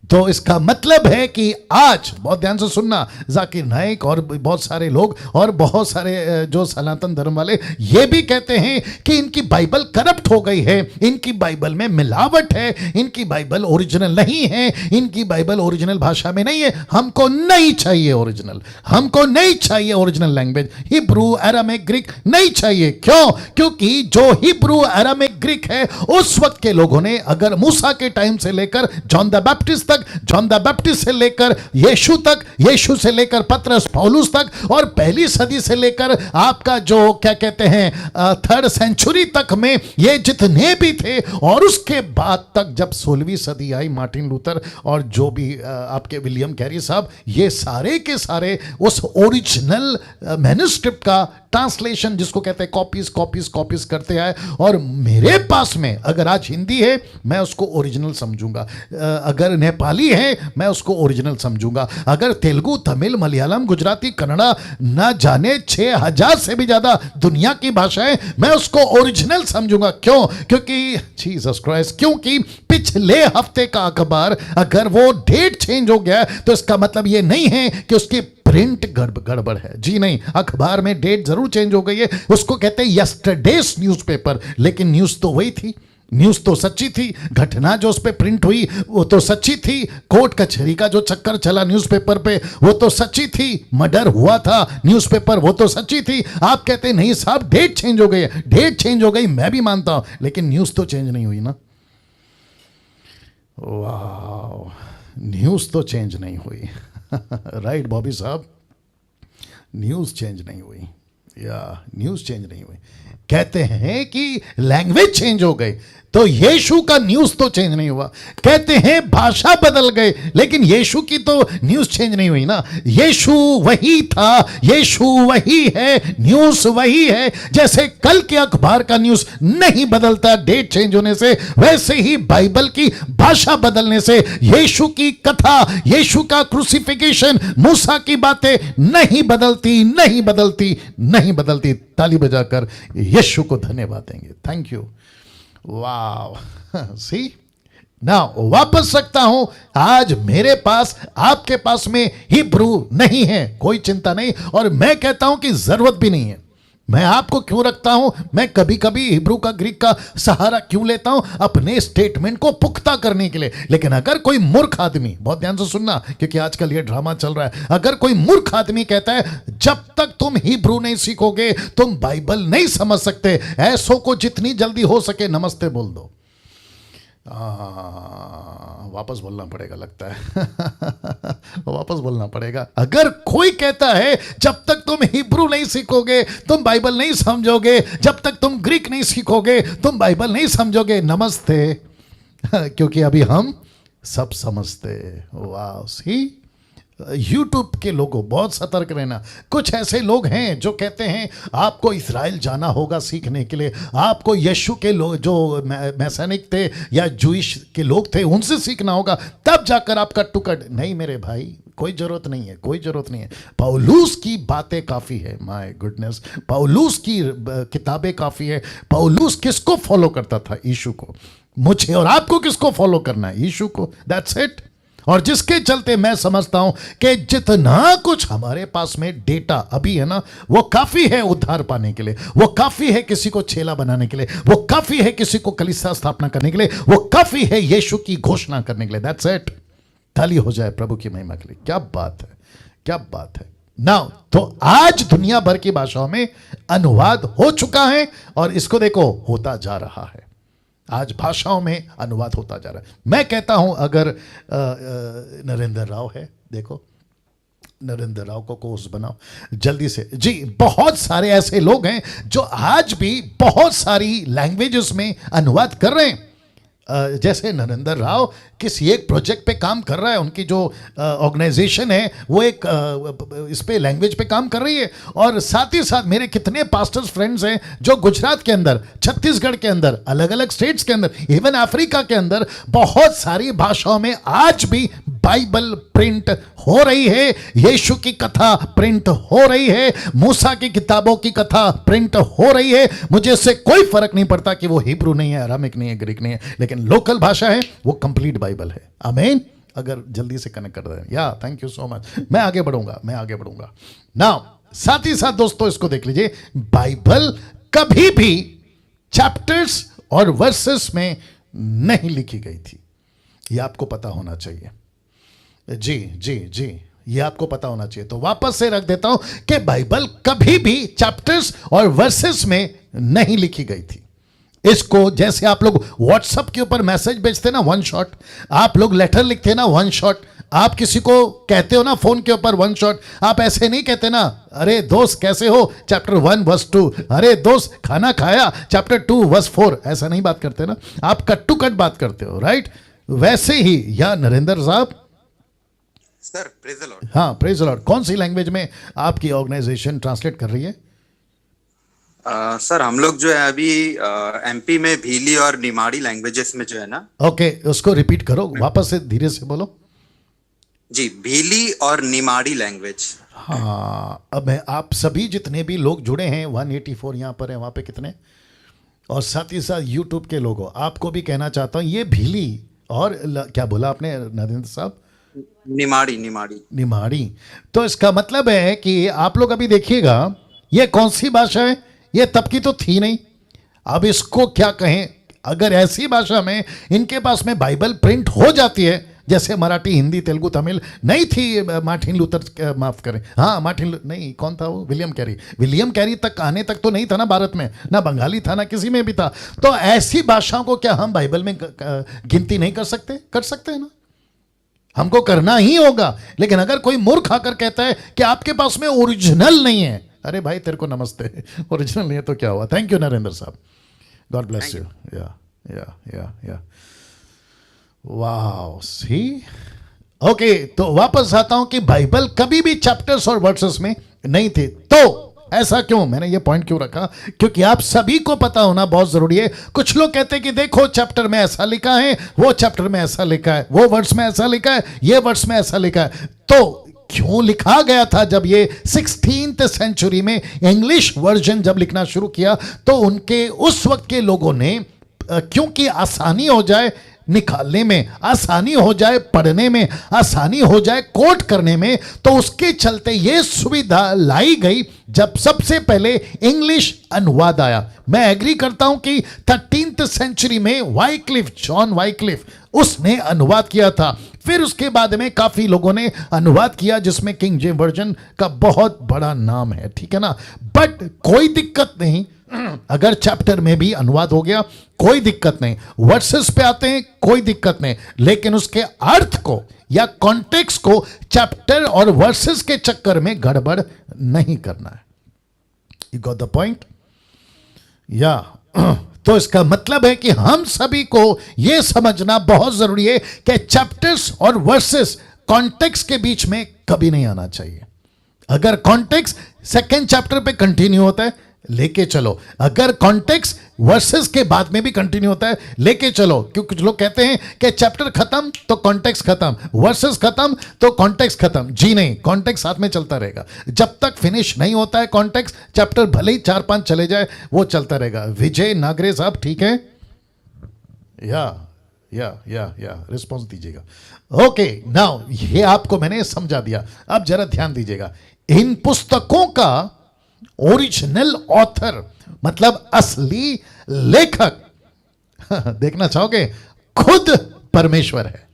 तो इसका मतलब है कि आज बहुत ध्यान से सुनना, जाकिर नाइक और बहुत सारे लोग और बहुत सारे जो सनातन धर्म वाले ये भी कहते हैं कि इनकी बाइबल करप्ट हो गई है, इनकी बाइबल में मिलावट है, इनकी बाइबल ओरिजिनल नहीं है, इनकी बाइबल ओरिजिनल भाषा में नहीं है। हमको नहीं चाहिए ओरिजिनल, हमको नहीं चाहिए original language, Hebrew, Aramaic, Greek नहीं चाहिए। क्यों? क्योंकि जो हिब्रू, अरामिक, ग्रीक है, उस वक्त के लोगों ने, अगर मूसा के टाइम से लेकर जॉन द बैप्टिस्ट तक, जॉन द बैप्टिस्ट से लेकर यीशु तक, यीशु से लेकर पतरस पौलुस तक, और पहली सदी से लेकर आपका जो क्या कहते हैं 3rd सेंचुरी तक में ये जितने भी थे, और उसके बाद तक जब 16वीं सदी आई, मार्टिन लूथर और जो भी आपके विलियम कैरी साहब, ये सारे के सारे उस ओरिजिनल मैन्युस्क्रिप्ट का ट्रांसलेशन, जिसको कहते हैं कॉपीज कॉपीज कॉपीज करते आए। और मेरे पास में अगर आज हिंदी है, मैं उसको ओरिजिनल समझूंगा, अगर नेपाली है मैं उसको ओरिजिनल समझूंगा, अगर तेलुगु, तमिल, मलयालम, गुजराती, कन्नड़ा, न जाने 6000 से भी ज्यादा दुनिया की भाषाएं, मैं उसको ओरिजिनल समझूंगा। क्यों? क्योंकि जीसस क्राइस्ट, क्योंकि पिछले हफ्ते का अखबार अगर वो डेट चेंज हो गया तो इसका मतलब ये नहीं है कि उसकी प्रिंट गड़बड़ है। जी नहीं, अखबार में डेट जरूर चेंज हो गई है, उसको कहते हैं यस्टरडेज न्यूज़पेपर, लेकिन न्यूज़ तो वही थी, न्यूज़ तो सच्ची थी, घटना जो उस पे प्रिंट हुई वो तो सच्ची थी, कोर्ट कचहरी का जो चक्कर चला न्यूज़पेपर पे वो तो सच्ची थी, मर्डर हुआ था न्यूज़पेपर वो तो सच्ची थी। आप कहते हैं नहीं साहब डेट चेंज हो गई है, डेट चेंज हो गई, मैं भी मानता हूं, लेकिन न्यूज़ तो चेंज नहीं हुई ना। वाह, न्यूज़ तो चेंज नहीं हुई राइट बॉबी साहब, न्यूज़ चेंज नहीं हुई, या न्यूज़ चेंज नहीं हुई। कहते हैं कि लैंग्वेज चेंज हो गई, तो यीशु का न्यूज़ तो चेंज नहीं हुआ। कहते हैं भाषा बदल गए, लेकिन यीशु की तो न्यूज़ चेंज नहीं हुई ना। यीशु वही था, यीशु वही है, न्यूज़ वही है। जैसे कल के अखबार का न्यूज़ नहीं बदलता डेट चेंज होने से, वैसे ही बाइबल की भाषा बदलने से यीशु की कथा, यीशु का क्रूसिफिकेशन, मूसा की बातें नहीं बदलती, नहीं बदलती, नहीं बदलती। ताली बजाकर यीशु को धन्यवाद देंगे। Thank you. वाह, सी ना, वापस रखता हूं, आज मेरे पास, आपके पास में हिब्रू नहीं है, कोई चिंता नहीं, और मैं कहता हूं कि जरूरत भी नहीं है। मैं आपको क्यों रखता हूं, मैं कभी कभी हिब्रू का ग्रीक का सहारा क्यों लेता हूं, अपने स्टेटमेंट को पुख्ता करने के लिए। लेकिन अगर कोई मूर्ख आदमी, बहुत ध्यान से सुनना क्योंकि आजकल ये ड्रामा चल रहा है, अगर कोई मूर्ख आदमी कहता है जब तक तुम हिब्रू नहीं सीखोगे तुम बाइबल नहीं समझ सकते, ऐसों को जितनी जल्दी हो सके नमस्ते बोल दो। वापस बोलना पड़ेगा लगता है वापस बोलना पड़ेगा। अगर कोई कहता है जब तक तुम हिब्रू नहीं सीखोगे तुम बाइबल नहीं समझोगे, जब तक तुम ग्रीक नहीं सीखोगे तुम बाइबल नहीं समझोगे, नमस्ते क्योंकि अभी हम सब समझते। वाह, सी यूट्यूब के लोगों बहुत सतर्क रहना। कुछ ऐसे लोग हैं जो कहते हैं आपको इजराइल जाना होगा सीखने के लिए, आपको यीशु के लोग जो मैसेनिक थे या जूइश के लोग थे उनसे सीखना होगा, तब जाकर आप कट टू कट। नहीं मेरे भाई, कोई जरूरत नहीं है, कोई जरूरत नहीं है। पौलुस की बातें काफ़ी है, माय गुडनेस, पौलुस की किताबें काफ़ी है। पौलुस किसको फॉलो करता था? यीशु को। मुझे और आपको किसको फॉलो करना है? यीशु को। That's it. और जिसके चलते मैं समझता हूं कि जितना कुछ हमारे पास में डेटा अभी है ना, वो काफी है उद्धार पाने के लिए, वो काफी है किसी को चेला बनाने के लिए, वो काफी है किसी को कलीसिया स्थापना करने के लिए, वो काफी है यीशु की घोषणा करने के लिए। That's it. ताली हो जाए प्रभु की महिमा के लिए। क्या बात है, क्या बात है। नाउ तो आज दुनिया भर की भाषाओं में अनुवाद हो चुका है और इसको देखो होता जा रहा है। आज भाषाओं में अनुवाद होता जा रहा है। मैं कहता हूं अगर नरेंद्र राव है, देखो नरेंद्र राव को कोर्स बनाओ जल्दी से जी। बहुत सारे ऐसे लोग हैं जो आज भी बहुत सारी लैंग्वेजेस में अनुवाद कर रहे हैं। जैसे नरेंद्र राव किसी एक प्रोजेक्ट पे काम कर रहा है, उनकी जो ऑर्गेनाइजेशन है वो एक इस पे लैंग्वेज पे काम कर रही है। और साथ ही साथ मेरे कितने पास्टर्स फ्रेंड्स हैं जो गुजरात के अंदर, छत्तीसगढ़ के अंदर, अलग अलग स्टेट्स के अंदर, इवन अफ्रीका के अंदर बहुत सारी भाषाओं में आज भी बाइबल प्रिंट हो रही है, यीशु की कथा प्रिंट हो रही है, मूसा की किताबों की कथा प्रिंट हो रही है। मुझे इससे कोई फर्क नहीं पड़ता कि वो हिब्रू नहीं है, अरामिक नहीं है, ग्रीक नहीं है, लेकिन लोकल भाषा है, वो कंप्लीट बाइबल है। आमीन। अगर जल्दी से कनेक्ट कर दें, या थैंक यू सो मच। मैं आगे बढ़ूंगा नाउ। साथ ही साथ दोस्तों इसको देख लीजिए, बाइबल कभी भी चैप्टर्स और वर्सेस में नहीं लिखी गई थी। ये आपको पता होना चाहिए। जी जी जी, ये आपको पता होना चाहिए। तो वापस से रख देता हूं कि बाइबल कभी भी चैप्टर्स और वर्सेस में नहीं लिखी गई थी। इसको जैसे आप लोग व्हाट्सएप के ऊपर मैसेज भेजते ना वन शॉट, आप लोग लेटर लिखते ना वन शॉट, आप किसी को कहते हो ना फोन के ऊपर वन शॉट, आप ऐसे नहीं कहते ना, अरे दोस्त कैसे हो चैप्टर 1 वर्स 2, अरे दोस्त खाना खाया चैप्टर 2 वर्स 4, ऐसा नहीं बात करते ना, आप कट टू कट बात करते हो, राइट? वैसे ही या नरेंद्र साहब सर, प्रेज द लॉर्ड। हाँ, प्रेज द लॉर्ड। कौन सी लैंग्वेज में आपकी ऑर्गेनाइजेशन ट्रांसलेट कर रही है? सर हम लोग जो है अभी एमपी में भीली और निमाड़ी लैंग्वेजेस में जो है ना। ओके, उसको रिपीट करो, वापस से धीरे से बोलो जी। भीली और निमाड़ी लैंग्वेज। हाँ, अब मैं आप सभी जितने भी लोग जुड़े हैं 184 यहाँ पर है, वहाँ पे कितने, और साथ ही साथ यूट्यूब के लोगों, आपको भी कहना चाहता हूँ ये भीली और क्या बोला आपने नरेंद्र साहब? निमाड़ी। तो इसका मतलब है कि आप लोग अभी देखिएगा ये कौन सी भाषा है, ये तब की तो थी नहीं, अब इसको क्या कहें। अगर ऐसी भाषा में इनके पास में बाइबल प्रिंट हो जाती है, जैसे मराठी, हिंदी, तेलुगु, तमिल नहीं थी, मार्टिन लूथर, माफ करें, हाँ मार्टिन नहीं, कौन था वो, विलियम कैरी तक आने तक तो नहीं था ना भारत में, ना बंगाली था ना किसी में भी था। तो ऐसी भाषाओं को क्या हम बाइबल में गिनती नहीं कर सकते? कर सकते हैं ना, हमको करना ही होगा। लेकिन अगर कोई मूर्ख आकर कहता है कि आपके पास में ओरिजिनल नहीं है, अरे भाई तेरे को नमस्ते, ओरिजिनल नहीं है तो क्या हुआ? थैंक यू नरेंद्र साहब, गॉड ब्लेस यू। या वाओ, सी ओके। तो वापस आता हूं कि बाइबल कभी भी चैप्टर्स और वर्सेस में नहीं थे। तो ऐसा क्यों, मैंने ये पॉइंट क्यों रखा? क्योंकि आप सभी को पता होना बहुत जरूरी है। कुछ लोग कहते हैं कि देखो चैप्टर में ऐसा लिखा है, वो चैप्टर में ऐसा लिखा है, वो वर्ड्स में ऐसा लिखा है, ये वर्ड्स में ऐसा लिखा है। तो क्यों लिखा गया था? जब ये 16th सेंचुरी में इंग्लिश वर्जन जब लिखना शुरू किया तो उनके उस वक्त के लोगों ने, क्योंकि आसानी हो जाए निकालने में, आसानी हो जाए पढ़ने में, आसानी हो जाए कोट करने में, तो उसके चलते ये सुविधा लाई गई जब सबसे पहले इंग्लिश अनुवाद आया। मैं एग्री करता हूं कि 13th सेंचुरी में वाइक्लिफ, जॉन वाइक्लिफ, उसने अनुवाद किया था। फिर उसके बाद में काफी लोगों ने अनुवाद किया, जिसमें किंग जेम्स वर्जन का बहुत बड़ा नाम है, ठीक है ना। बट कोई दिक्कत नहीं, अगर चैप्टर में भी अनुवाद हो गया कोई दिक्कत नहीं, वर्सेस पे आते हैं कोई दिक्कत नहीं, लेकिन उसके अर्थ को या कॉन्टेक्स्ट को चैप्टर और वर्सेस के चक्कर में गड़बड़ नहीं करना है। You got the point? या तो इसका मतलब है कि हम सभी को यह समझना बहुत जरूरी है कि चैप्टर्स और वर्सेस कॉन्टेक्स्ट के बीच में कभी नहीं आना चाहिए। अगर कॉन्टेक्स्ट सेकेंड चैप्टर पे कंटिन्यू होता है, लेके चलो। अगर कॉन्टेक्स्ट वर्सेस के बाद में भी कंटिन्यू होता है, लेके चलो। क्योंकि कुछ लोग कहते हैं कि चैप्टर खत्म तो कॉन्टेक्स्ट खत्म, वर्सेस खत्म तो कॉन्टेक्स्ट खत्म। जी नहीं, कॉन्टेक्स्ट साथ में चलता रहेगा। जब तक फिनिश नहीं होता है कॉन्टेक्स्ट, चैप्टर भले ही 4-5 चले जाए, वो चलता रहेगा। विजय नागरे साहब ठीक है? या रिस्पॉन्स दीजिएगा। ओके, नाउ ये आपको मैंने समझा दिया। अब जरा ध्यान दीजिएगा, इन पुस्तकों का ओरिजिनल ऑथर मतलब असली लेखक देखना चाहोगे? खुद परमेश्वर है।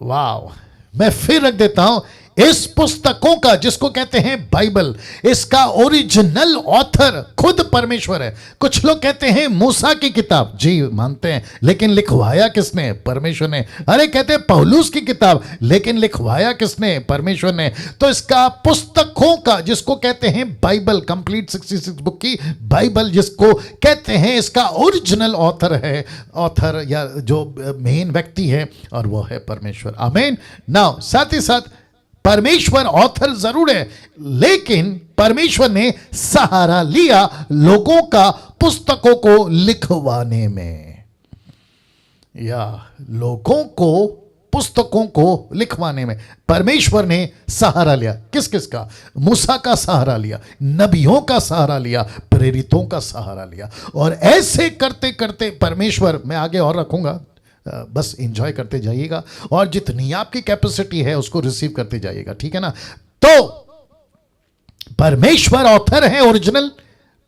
वाव, मैं फिर रख देता हूं, इस पुस्तकों का, जिसको कहते हैं बाइबल, इसका ओरिजिनल ऑथर खुद परमेश्वर है। कुछ लोग कहते हैं मूसा की किताब, जी मानते हैं, लेकिन लिखवाया किसने? परमेश्वर ने। अरे कहते हैं पौलुस की किताब, लेकिन लिखवाया किसने? परमेश्वर ने। तो इसका पुस्तकों का, जिसको कहते हैं बाइबल, कंप्लीट 66 बुक की बाइबल जिसको कहते हैं, इसका ओरिजिनल ऑथर है, ऑथर या जो मेन व्यक्ति है, और वो है परमेश्वर। आमीन। नाउ साथ ही साथ परमेश्वर ऑथर जरूर है, लेकिन परमेश्वर ने सहारा लिया लोगों का पुस्तकों को लिखवाने में, या लोगों को पुस्तकों को लिखवाने में परमेश्वर ने सहारा लिया। किस किस का? मूसा का सहारा लिया, नबियों का सहारा लिया, प्रेरितों का सहारा लिया। और ऐसे करते करते परमेश्वर, मैं आगे और रखूंगा, बस एंजॉय करते जाइएगा, और जितनी आपकी कैपेसिटी है उसको रिसीव करते जाइएगा, ठीक है ना। तो परमेश्वर ऑथर है ओरिजिनल,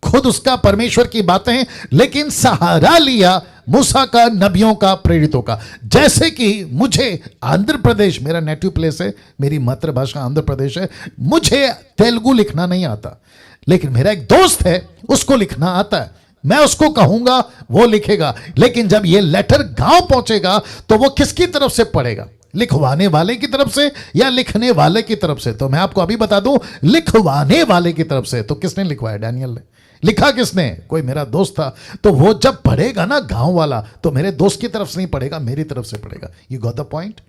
खुद उसका परमेश्वर की बातें हैं, लेकिन सहारा लिया मूसा का, नबियों का, प्रेरितों का। जैसे कि मुझे आंध्र प्रदेश, मेरा नेटिव प्लेस है, मेरी मातृभाषा आंध्र प्रदेश है, मुझे तेलुगु लिखना नहीं आता, लेकिन मेरा एक दोस्त है उसको लिखना आता है। मैं उसको कहूंगा, वो लिखेगा, लेकिन जब ये लेटर गांव पहुंचेगा तो वो किसकी तरफ से पढ़ेगा? लिखवाने वाले की तरफ से या लिखने वाले की तरफ से? तो मैं आपको अभी बता दूं, लिखवाने वाले की तरफ से। तो किसने लिखवाया? डैनियल ने। लिखा किसने? कोई मेरा दोस्त था। तो वो जब पढ़ेगा ना गांव वाला, तो मेरे दोस्त की तरफ से नहीं पढ़ेगा, मेरी तरफ से पढ़ेगा। You got the point?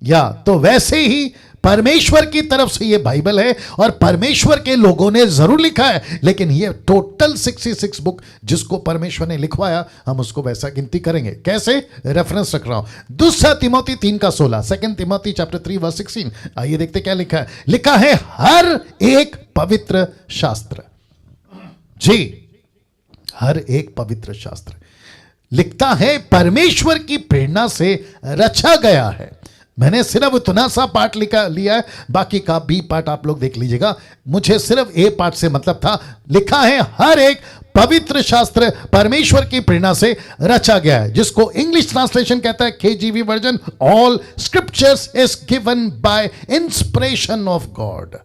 या तो वैसे ही परमेश्वर की तरफ से ये बाइबल है, और परमेश्वर के लोगों ने जरूर लिखा है, लेकिन ये टोटल 66 बुक जिसको परमेश्वर ने लिखवाया, हम उसको वैसा गिनती करेंगे। कैसे? रेफरेंस रख रहा हूं, 2 तिमोथी 3:16, 2 तिमोथी चैप्टर 3:16। आइए देखते क्या लिखा है। लिखा है हर एक पवित्र शास्त्र, जी हर एक पवित्र शास्त्र लिखता है परमेश्वर की प्रेरणा से रचा गया है। मैंने सिर्फ इतना सा पार्ट लिया है, बाकी का बी पार्ट आप लोग देख लीजिएगा। मुझे सिर्फ ए पार्ट से मतलब था। लिखा है हर एक पवित्र शास्त्र परमेश्वर की प्रेरणा से रचा गया है, जिसको इंग्लिश ट्रांसलेशन कहता है KJV version, all scriptures is given by inspiration of God.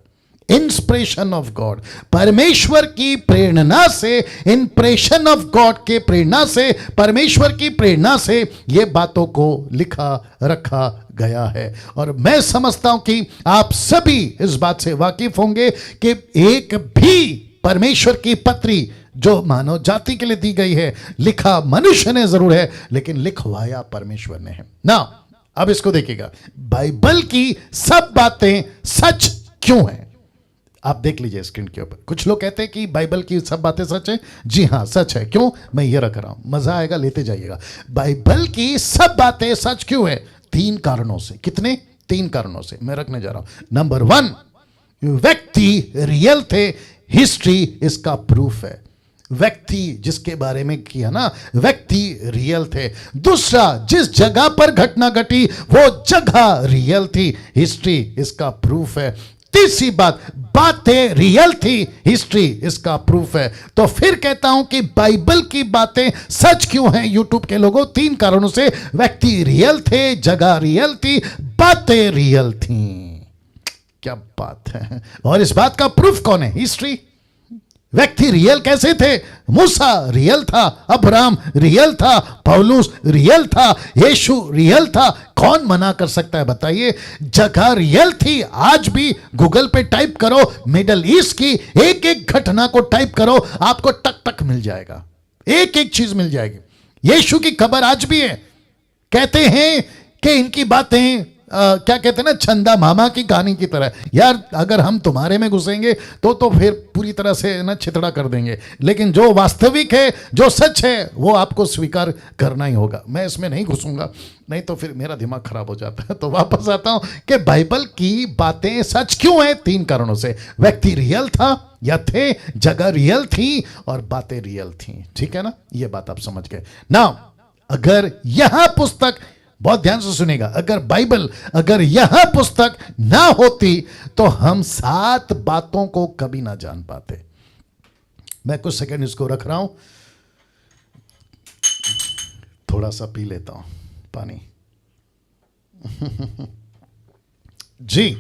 Inspiration of God, परमेश्वर की प्रेरणा से, इंप्रेशन ऑफ गॉड के प्रेरणा से, परमेश्वर की प्रेरणा से ये बातों को लिखा रखा गया है। और मैं समझता हूं कि आप सभी इस बात से वाकिफ होंगे कि एक भी परमेश्वर की पत्री जो मानव जाति के लिए दी गई है, लिखा मनुष्य ने जरूर है, लेकिन लिखवाया परमेश्वर ने है ना। अब इसको देखिएगा, बाइबल की सब बातें सच क्यों है? आप देख लीजिए स्क्रीन के ऊपर। कुछ लोग कहते हैं कि बाइबल की सब बातें सच है। जी हां, सच है। क्यों? मैं ये रख रहा हूं, मजा आएगा, लेते जाइएगा। बाइबल की सब बातें सच क्यों है? 3 कारणों से। कितने? 3 कारणों से मैं रखने जा रहा हूं। नंबर 1, व्यक्ति रियल थे, हिस्ट्री इसका प्रूफ है। व्यक्ति जिसके बारे में किया ना, व्यक्ति रियल थे। दूसरा, जिस जगह पर घटना घटी वो जगह रियल थी, हिस्ट्री इसका प्रूफ है। तीसरी बात, बातें रियल थी, हिस्ट्री इसका प्रूफ है। तो फिर कहता हूं कि बाइबल की बातें सच क्यों हैं यूट्यूब के लोगों? 3 कारणों से। व्यक्ति रियल थे, जगह रियल थी, बातें रियल थी। क्या बात है! और इस बात का प्रूफ कौन है? हिस्ट्री। व्यक्ति रियल कैसे थे? मूसा रियल था, अब्राहम रियल था, पौलुस रियल था, यीशु रियल था। कौन मना कर सकता है बताइए? जगह रियल थी। आज भी गूगल पे टाइप करो, मिडल ईस्ट की एक एक घटना को टाइप करो, आपको टक टक मिल जाएगा, एक एक चीज मिल जाएगी। यीशु की खबर आज भी है। कहते हैं कि इनकी बातें क्या कहते हैं ना, चंदा मामा की कहानी की तरह। यार अगर हम तुम्हारे में घुसेंगे तो फिर पूरी तरह से ना छितड़ा कर देंगे। लेकिन जो वास्तविक है, जो सच है, वो आपको स्वीकार करना ही होगा। मैं इसमें नहीं घुसूंगा, नहीं तो फिर मेरा दिमाग खराब हो जाता है। तो वापस आता हूं कि बाइबल की बातें सच क्यों है? 3 कारणों से। व्यक्ति रियल था या थे, जगह रियल थी, और बातें रियल थी। ठीक है ना? ये बात आप समझ गए ना? अगर यह पुस्तक, बहुत ध्यान से सुनेगा, अगर बाइबल, अगर यह पुस्तक ना होती तो हम 7 बातों को कभी ना जान पाते। मैं कुछ सेकंड इसको रख रहा हूं, थोड़ा सा पी लेता हूं पानी। जी,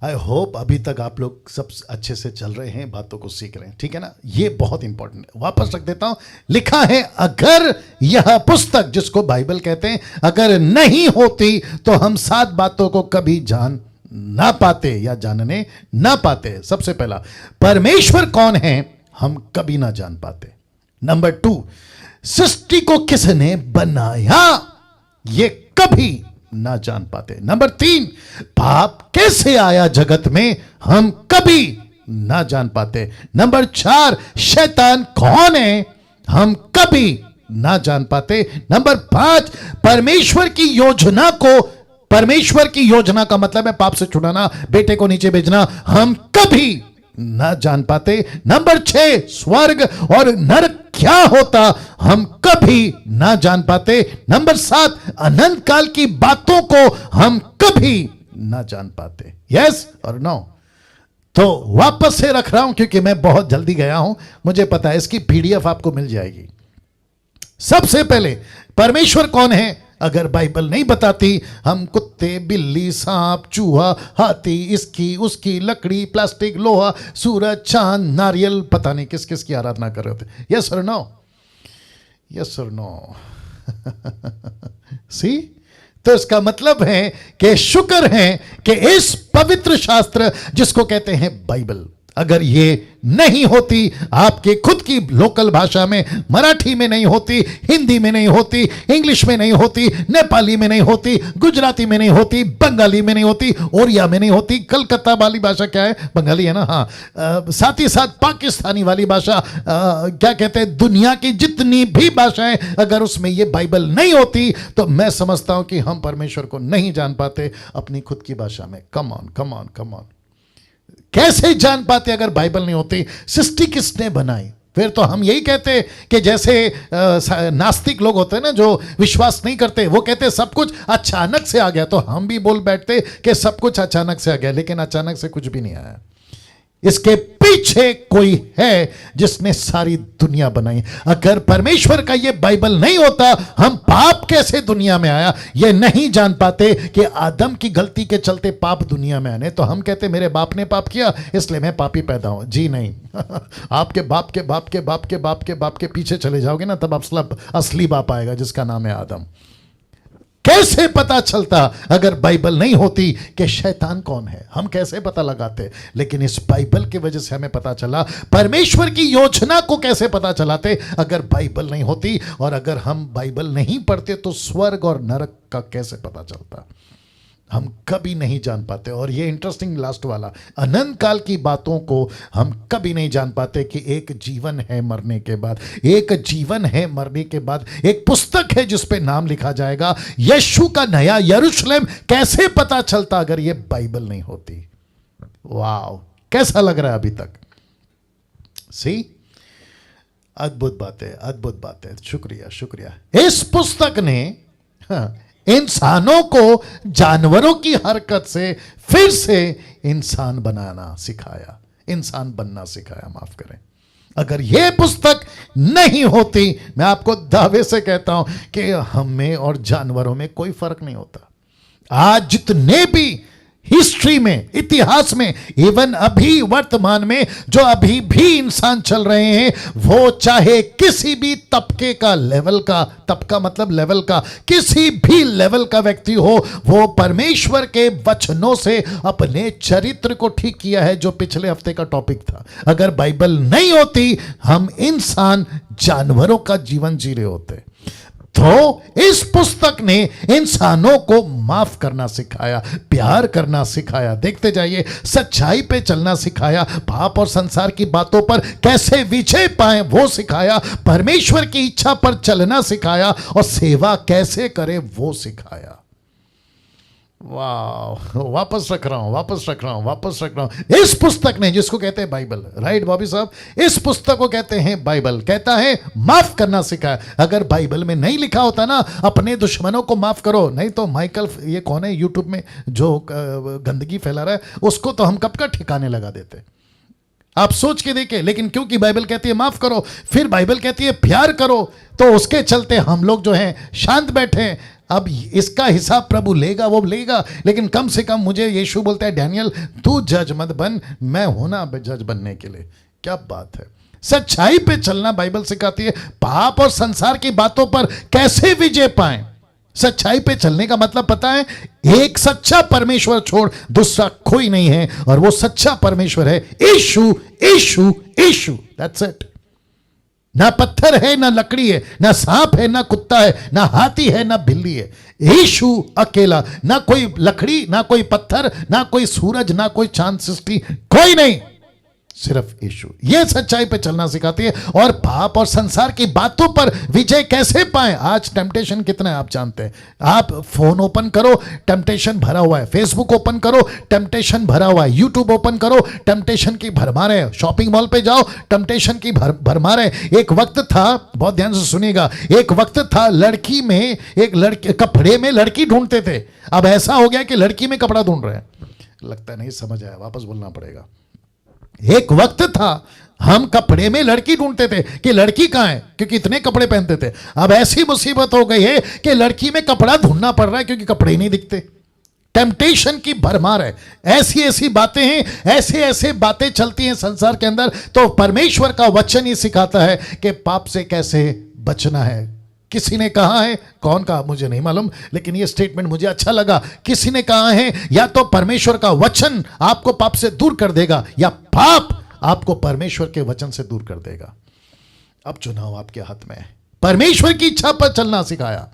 आई होप अभी तक आप लोग सब अच्छे से चल रहे हैं, बातों को सीख रहे हैं। ठीक है ना? ये बहुत इंपॉर्टेंट है। वापस रख देता हूं, लिखा है अगर यह पुस्तक, जिसको बाइबल कहते हैं, अगर नहीं होती तो हम 7 बातों को कभी जान ना पाते या जानने ना पाते। सबसे पहला, परमेश्वर कौन है, हम कभी ना जान पाते। नंबर 2, सृष्टि को किसने बनाया, ये कभी ना जान पाते। नंबर 3, पाप कैसे आया जगत में, हम कभी ना जान पाते। नंबर 4, शैतान कौन है, हम कभी ना जान पाते। नंबर 5, परमेश्वर की योजना को, परमेश्वर की योजना का मतलब है पाप से छुड़ाना, बेटे को नीचे भेजना, हम कभी ना जान पाते। नंबर 6, स्वर्ग और नरक क्या होता, हम कभी ना जान पाते। नंबर 7, अनंत काल की बातों को हम कभी ना जान पाते। यस और नो? तो वापस से रख रहा हूं क्योंकि मैं बहुत जल्दी गया हूं, मुझे पता है। इसकी पीडीएफ आपको मिल जाएगी। सबसे पहले, परमेश्वर कौन है? अगर बाइबल नहीं बताती, हम कुत्ते, बिल्ली, सांप, चूहा, हाथी, इसकी उसकी, लकड़ी, प्लास्टिक, लोहा, सूरज, चांद, नारियल, पता नहीं किस किस की आराधना कर रहे होते। यस और नो? यस और नो? सी? तो इसका मतलब है कि शुक्र है कि इस पवित्र शास्त्र, जिसको कहते हैं बाइबल, अगर ये नहीं होती, आपके खुद की लोकल भाषा में, मराठी में नहीं होती, हिंदी में नहीं होती, इंग्लिश में नहीं होती, नेपाली में नहीं होती, गुजराती में नहीं होती, बंगाली में नहीं होती, ओरिया में नहीं होती, कलकत्ता वाली भाषा क्या है, बंगाली है ना? हाँ, साथ ही साथ पाकिस्तानी वाली भाषा, क्या कहते हैं, दुनिया की जितनी भी भाषाएं, अगर उसमें ये बाइबल नहीं होती तो मैं समझता हूं कि हम परमेश्वर को नहीं जान पाते अपनी खुद की भाषा में। Come on, come on, come on. कैसे जान पाते अगर बाइबल नहीं होती? सृष्टि किसने बनाई? फिर तो हम यही कहते कि जैसे नास्तिक लोग होते हैं ना, जो विश्वास नहीं करते, वो कहते सब कुछ अचानक से आ गया। तो हम भी बोल बैठते कि सब कुछ अचानक से आ गया, लेकिन अचानक से कुछ भी नहीं आया। इसके पीछे कोई है जिसने सारी दुनिया बनाई। अगर परमेश्वर का ये बाइबल नहीं होता, हम पाप कैसे दुनिया में आया ये नहीं जान पाते कि आदम की गलती के चलते पाप दुनिया में आने। तो हम कहते मेरे बाप ने पाप किया इसलिए मैं पापी पैदा हूं। जी नहीं। आपके बाप के बाप के बाप के बाप के बाप के पीछे चले जाओगे ना, तब असली बाप आएगा जिसका नाम है आदम। कैसे पता चलता अगर बाइबल नहीं होती कि शैतान कौन है? हम कैसे पता लगाते? लेकिन इस बाइबल की वजह से हमें पता चला। परमेश्वर की योजना को कैसे पता चलाते अगर बाइबल नहीं होती? और अगर हम बाइबल नहीं पढ़ते तो स्वर्ग और नरक का कैसे पता चलता? हम कभी नहीं जान पाते। और ये इंटरेस्टिंग लास्ट वाला, अनंत काल की बातों को हम कभी नहीं जान पाते कि एक जीवन है मरने के बाद, एक जीवन है मरने के बाद, एक पुस्तक है जिस पे नाम लिखा जाएगा, यीशु का नया यरूशलेम। कैसे पता चलता अगर ये बाइबल नहीं होती? वाह, कैसा लग रहा है अभी तक? सी, अद्भुत बात है, अद्भुत बात है। शुक्रिया, शुक्रिया। इस पुस्तक ने, इंसानों को जानवरों की हरकत से फिर से इंसान बनाना सिखाया, इंसान बनना सिखाया, माफ करें। अगर यह पुस्तक नहीं होती, मैं आपको दावे से कहता हूं कि हमें और जानवरों में कोई फर्क नहीं होता। आज जितने भी हिस्ट्री में, इतिहास में, इवन अभी वर्तमान में जो अभी भी इंसान चल रहे हैं, वो चाहे किसी भी तबके का, लेवल का, तबका मतलब लेवल का, किसी भी लेवल का व्यक्ति हो, वो परमेश्वर के वचनों से अपने चरित्र को ठीक किया है, जो पिछले हफ्ते का टॉपिक था। अगर बाइबल नहीं होती, हम इंसान जानवरों का जीवन जी रहे होते। तो इस पुस्तक ने इंसानों को माफ करना सिखाया, प्यार करना सिखाया, देखते जाइए, सच्चाई पे चलना सिखाया, पाप और संसार की बातों पर कैसे विजय पाएं वो सिखाया, परमेश्वर की इच्छा पर चलना सिखाया और सेवा कैसे करें वो सिखाया। वाह, वापस रख रहा हूं। इस पुस्तक ने, जिसको कहते हैं बाइबल, राइट बॉबी साहब, इस पुस्तक को कहते हैं बाइबल, कहता है माफ करना सिखाया। अगर बाइबल में नहीं लिखा होता ना, अपने दुश्मनों को माफ करो, नहीं तो माइकल, ये कौन है यूट्यूब में जो गंदगी फैला रहा है, उसको तो हम कब का ठिकाने लगा देते। आप सोच के देखिए, लेकिन क्योंकि बाइबल कहती है माफ करो, फिर बाइबल कहती है प्यार करो, तो उसके चलते हम लोग जो हैं शांत बैठे हैं। अब इसका हिसाब प्रभु लेगा, वो लेगा, लेकिन कम से कम मुझे यीशु बोलता है, डैनियल तू जज मत बन, मैं हूं ना जज बनने के लिए। क्या बात है। सच्चाई पे चलना बाइबल सिखाती है, पाप और संसार की बातों पर कैसे विजय पाएं। सच्चाई पे चलने का मतलब पता है, एक सच्चा परमेश्वर छोड़ दूसरा कोई नहीं है, और वो सच्चा परमेश्वर है यीशु, यीशु, यीशु, दैट्स इट। ना पत्थर है, ना लकड़ी है, ना सांप है, ना कुत्ता है, ना हाथी है, ना बिल्ली है, यीशु अकेला। ना कोई लकड़ी, ना कोई पत्थर, ना कोई सूरज, ना कोई चांद सृष्टि, कोई नहीं, सिर्फ यीशु। यह सच्चाई पे चलना सिखाती है। और पाप और संसार की बातों पर विजय कैसे पाएं। आज टेम्पटेशन कितना है आप जानते हैं। आप फोन ओपन करो, टेम्पटेशन भरा हुआ है, फेसबुक ओपन करो, टेम्पटेशन भरा हुआ है, यूट्यूब ओपन करो, टेम्पटेशन की भरमार है, शॉपिंग मॉल पे जाओ, टेम्पटेशन की भरमार है। एक वक्त था, बहुत ध्यान से सुनिएगा, एक वक्त था लड़की में, एक लड़की कपड़े में लड़की ढूंढते थे। अब ऐसा हो गया कि लड़की में कपड़ा ढूंढ रहे हैं। लगता नहीं समझ आया, वापस बोलना पड़ेगा। एक वक्त था हम कपड़े में लड़की ढूंढते थे कि लड़की कहां है, क्योंकि इतने कपड़े पहनते थे। अब ऐसी मुसीबत हो गई है कि लड़की में कपड़ा ढूंढना पड़ रहा है, क्योंकि कपड़े ही नहीं दिखते। टेम्पटेशन की भरमार है, ऐसी ऐसी बातें हैं, ऐसे ऐसे बातें चलती हैं संसार के अंदर। तो परमेश्वर का वचन ही सिखाता है कि पाप से कैसे बचना है। किसी ने कहा है, कौन कहा मुझे नहीं मालूम, लेकिन यह स्टेटमेंट मुझे अच्छा लगा। किसी ने कहा है, या तो परमेश्वर का वचन आपको पाप से दूर कर देगा, या पाप आपको परमेश्वर के वचन से दूर कर देगा। अब चुनाव आपके हाथ में है। परमेश्वर की इच्छा पर चलना सिखाया।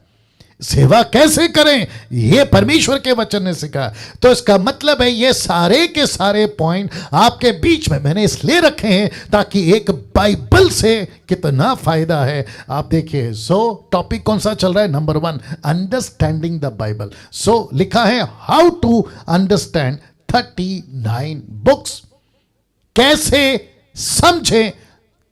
सेवा कैसे करें, यह परमेश्वर के वचन ने सिखाया। तो इसका मतलब है, ये सारे के सारे पॉइंट आपके बीच में मैंने इसलिए रखे हैं ताकि एक बाइबल से कितना फायदा है आप देखिए। सो टॉपिक कौन सा चल रहा है? Number 1, understanding the Bible. So लिखा है हाउ टू अंडरस्टैंड 39 बुक्स। कैसे समझे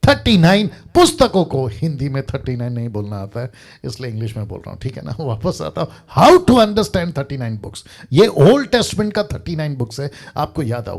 39 पुस्तकों को। हिंदी में 39 नहीं बोलना आता है, इसलिए इंग्लिश में बोल रहा हूं, ठीक है ना। वापस आता हूं, हाउ टू अंडरस्टैंड 39 बुक्स। ये ओल्ड टेस्टमेंट का 39 बुक्स है, आपको याद आ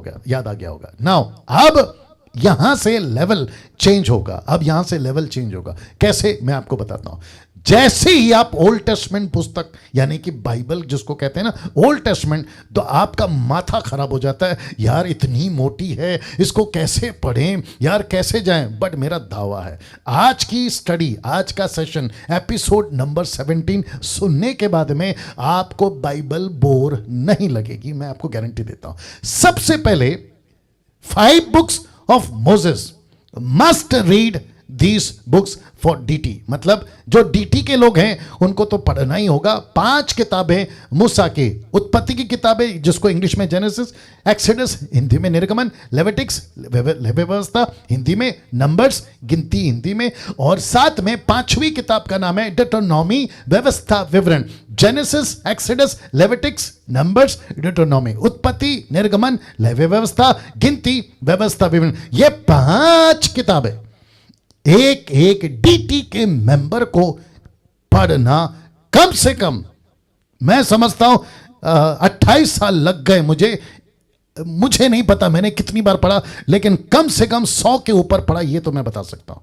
गया होगा। नाउ अब यहां से लेवल चेंज होगा। अब यहां से लेवल चेंज होगा कैसे, मैं आपको बताता हूं। जैसे ही आप ओल्ड टेस्टमेंट पुस्तक, यानी कि बाइबल जिसको कहते हैं ना, ओल्ड टेस्टमेंट, तो आपका माथा खराब हो जाता है, यार इतनी मोटी है, इसको कैसे पढ़ें, यार कैसे जाएं। बट मेरा दावा है, आज की स्टडी, आज का सेशन, एपिसोड नंबर 17 सुनने के बाद में आपको बाइबल बोर नहीं लगेगी, मैं आपको गारंटी देता हूं। सबसे पहले 5 books of Moses, must read these books for DT. मतलब जो डीटी के लोग हैं उनको तो पढ़ना ही होगा। 5 किताबें मूसा की, उत्पत्ति की किताबें जिसको इंग्लिश में जेनेसिस, एक्सोडस हिंदी में निर्गमन, लेविटिक्स व्यवस्था हिंदी में, नंबर्स गिनती हिंदी में, और साथ में 5वीं किताब का नाम है डिटरोनॉमी व्यवस्था विवरण। जेनेसिस, एक्सोडस, लेविटिक्स, नंबर्स, डिटरोनॉमी, उत्पत्ति, निर्गमन, लेवी व्यवस्था, गिनती, व्यवस्था विवरण। ये 5 किताबें एक एक डीटी के मेंबर को पढ़ना कम से कम, मैं समझता हूं 28 साल लग गए मुझे नहीं पता मैंने कितनी बार पढ़ा, लेकिन कम से कम 100 के ऊपर पढ़ा, ये तो मैं बता सकता हूं।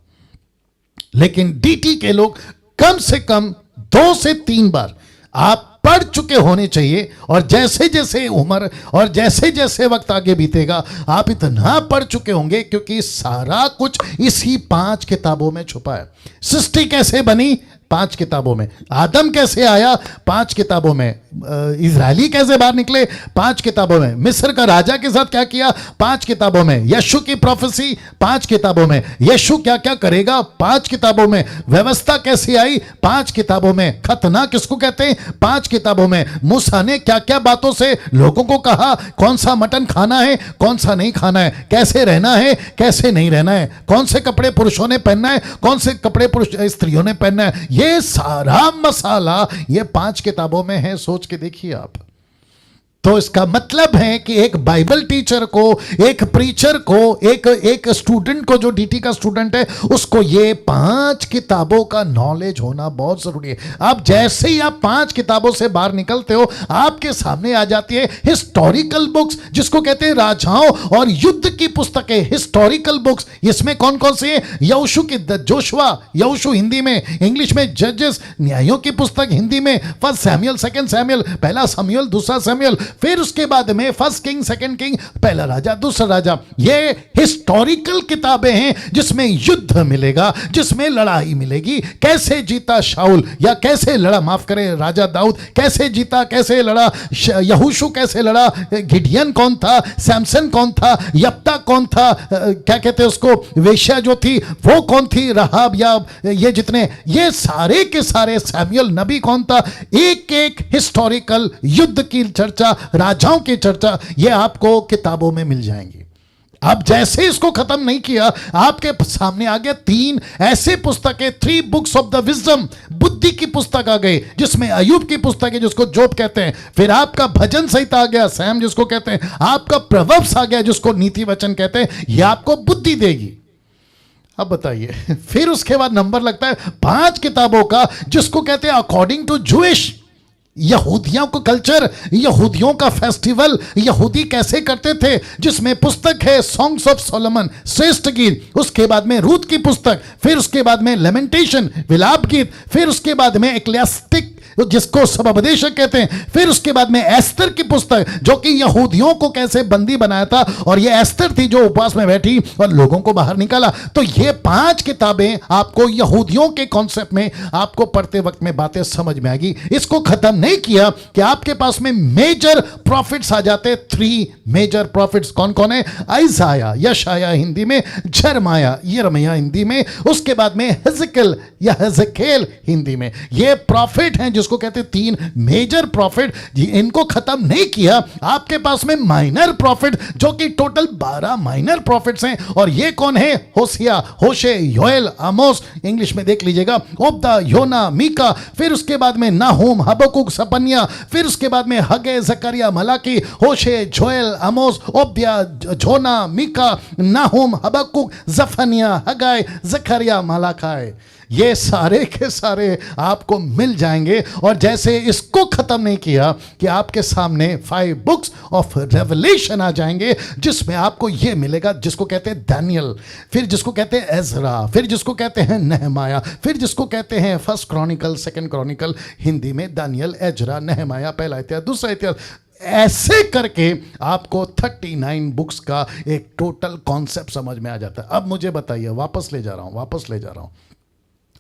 लेकिन डीटी के लोग कम से कम 2 से 3 बार आप पढ़ चुके होने चाहिए। और जैसे जैसे उम्र और जैसे जैसे वक्त आगे बीतेगा आप इतना पढ़ चुके होंगे, क्योंकि सारा कुछ इसी 5 किताबों में छुपा है। सृष्टि कैसे बनी, 5 किताबों में। आदम कैसे आया, 5 किताबों में। इजरायली कैसे बाहर निकले, 5 किताबों में। मिस्र का राजा के साथ क्या किया, 5 किताबों में। यीशु की प्रोफेसी 5 किताबों में। यीशु क्या क्या करेगा, 5 किताबों में। व्यवस्था कैसी आई, 5 किताबों में। खतना किसको कहते हैं, 5 किताबों में। मूसा ने क्या क्या बातों से लोगों को कहा, कौन सा मटन खाना है, कौन सा नहीं खाना है, कैसे रहना है, कैसे नहीं रहना है, कौन से कपड़े पुरुषों ने पहनना है, कौन से कपड़े स्त्रियों ने पहनना है। ये सारा मसाला ये 5 किताबों में है। सोच के देखिए आप। तो इसका मतलब है कि एक बाइबल टीचर को, एक प्रीचर को, एक स्टूडेंट को, जो डीटी का स्टूडेंट है, उसको ये 5 किताबों का नॉलेज होना बहुत जरूरी है। अब जैसे ही आप 5 किताबों से बाहर निकलते हो, आपके सामने आ जाती है हिस्टोरिकल बुक्स, जिसको कहते हैं राजाओं और युद्ध की पुस्तकें। हिस्टोरिकल बुक्स इसमें कौन कौन सी है, यहोशू की जोशुआ, यहोशू हिंदी में, इंग्लिश में जजेस, न्यायों की पुस्तक हिंदी में, 1 सैमुअल, 2 सैमुअल, पहला सैमुअल, दूसरा सैमुअल, फिर उसके बाद में 1 किंग, 2 किंग, पहला राजा, दूसरा राजा। ये हिस्टोरिकल किताबें हैं जिसमें युद्ध मिलेगा, जिसमें लड़ाई मिलेगी। कैसे जीता शाऊल, या कैसे लड़ा, माफ करें, राजा दाऊद कैसे जीता, कैसे लड़ा, यहोशू कैसे लड़ा, गिडियन कौन था, सैमसन कौन था, यप्ता कौन था, क्या कहते हैं उसको, वेश्या जो थी वो कौन थी, रहाब, या ये जितने, ये सारे के सारे, सैमुअल नबी कौन था। एक एक हिस्टोरिकल युद्ध की चर्चा, राजाओं की चर्चा, ये आपको किताबों में मिल जाएंगी। अब जैसे इसको खत्म नहीं किया, आपके सामने आ गया 3 ऐसे पुस्तकें, 3 बुक्स ऑफ द विजडम, बुद्धि की पुस्तक आ गई, जिसमें अयूब की पुस्तक है जिसको जोब कहते हैं। फिर आपका भजन संहिता आ गया, सैम जिसको कहते हैं। आपका प्रोवर्ब्स आ गया जिसको नीति वचन कहते हैं। यह आपको बुद्धि देगी। अब बताइए, फिर उसके बाद नंबर लगता है 5 किताबों का, जिसको कहते हैं अकॉर्डिंग टू जूइश, यहूदियों को कल्चर, यहूदियों का फेस्टिवल, यहूदी कैसे करते थे, जिसमें पुस्तक है सॉन्ग्स ऑफ सोलोमन, श्रेष्ठ गीत। उसके बाद में रूथ की पुस्तक, फिर उसके बाद में लेमेंटेशन, विलाप गीत, फिर उसके बाद में एक्लेसियास्टिक, जिसको सबोपदेशक कहते हैं। फिर उसके बाद में एस्तर की पुस्तक, जो कि यहूदियों को कैसे बंदी बनाया था, और ये एस्तर थी जो उपवास में बैठी और लोगों को बाहर निकाला। तो ये 5 किताबें आपको यहूदियों के कॉन्सेप्ट में, आपको पढ़ते वक्त में बातें समझ में आएगी। इसको खत्म नहीं किया कि आपके पास में मेजर प्रॉफिट्स आ जाते। 3 मेजर प्रॉफिट्स कौन कौन है, आइजाया, यशाया हिंदी में, जरमाया, यिर्मयाह हिंदी में, उसके बाद में हिजकियेल या हिजकेल हिंदी में। ये प्रॉफिट हैं जिसको कहते हैं 3 मेजर प्रॉफिट। इनको खत्म नहीं किया, आपके पास में माइनर प्रॉफिट, जो कि टोटल 12 माइनर प्रॉफिट्स हैं। और ये कौन है, होशिया, होशे, योएल, आमोस, इंग्लिश में देख लीजिएगा, ओबदा, योना, मीका, फिर उसके बाद में नाहूम, हबक्कुक, सपन्या, फिर उसके बाद में हगे, जकरिया, मलाकी, होशे, जोएल, आमोस, ओबद्या, जोना, मीका, नाहूम, हबक्कुक, जफन्या, हगाय, जकरिया, मलाखाय। ये सारे के सारे आपको मिल जाएंगे। और जैसे इसको खत्म नहीं किया कि आपके सामने 5 बुक्स ऑफ रेवलेशन आ जाएंगे, जिसमें आपको ये मिलेगा, जिसको कहते हैं दानियल, फिर जिसको कहते हैं एजरा, फिर जिसको कहते हैं नहमाया, फिर जिसको कहते हैं 1 क्रॉनिकल, 2 क्रॉनिकल हिंदी में, दानियल, एजरा, नहमाया, पहला इतिहास, दूसरा इतिहास। ऐसे करके आपको 39 बुक्स का एक टोटल कॉन्सेप्ट समझ में आ जाता है। अब मुझे बताइए, वापस ले जा रहा हूं,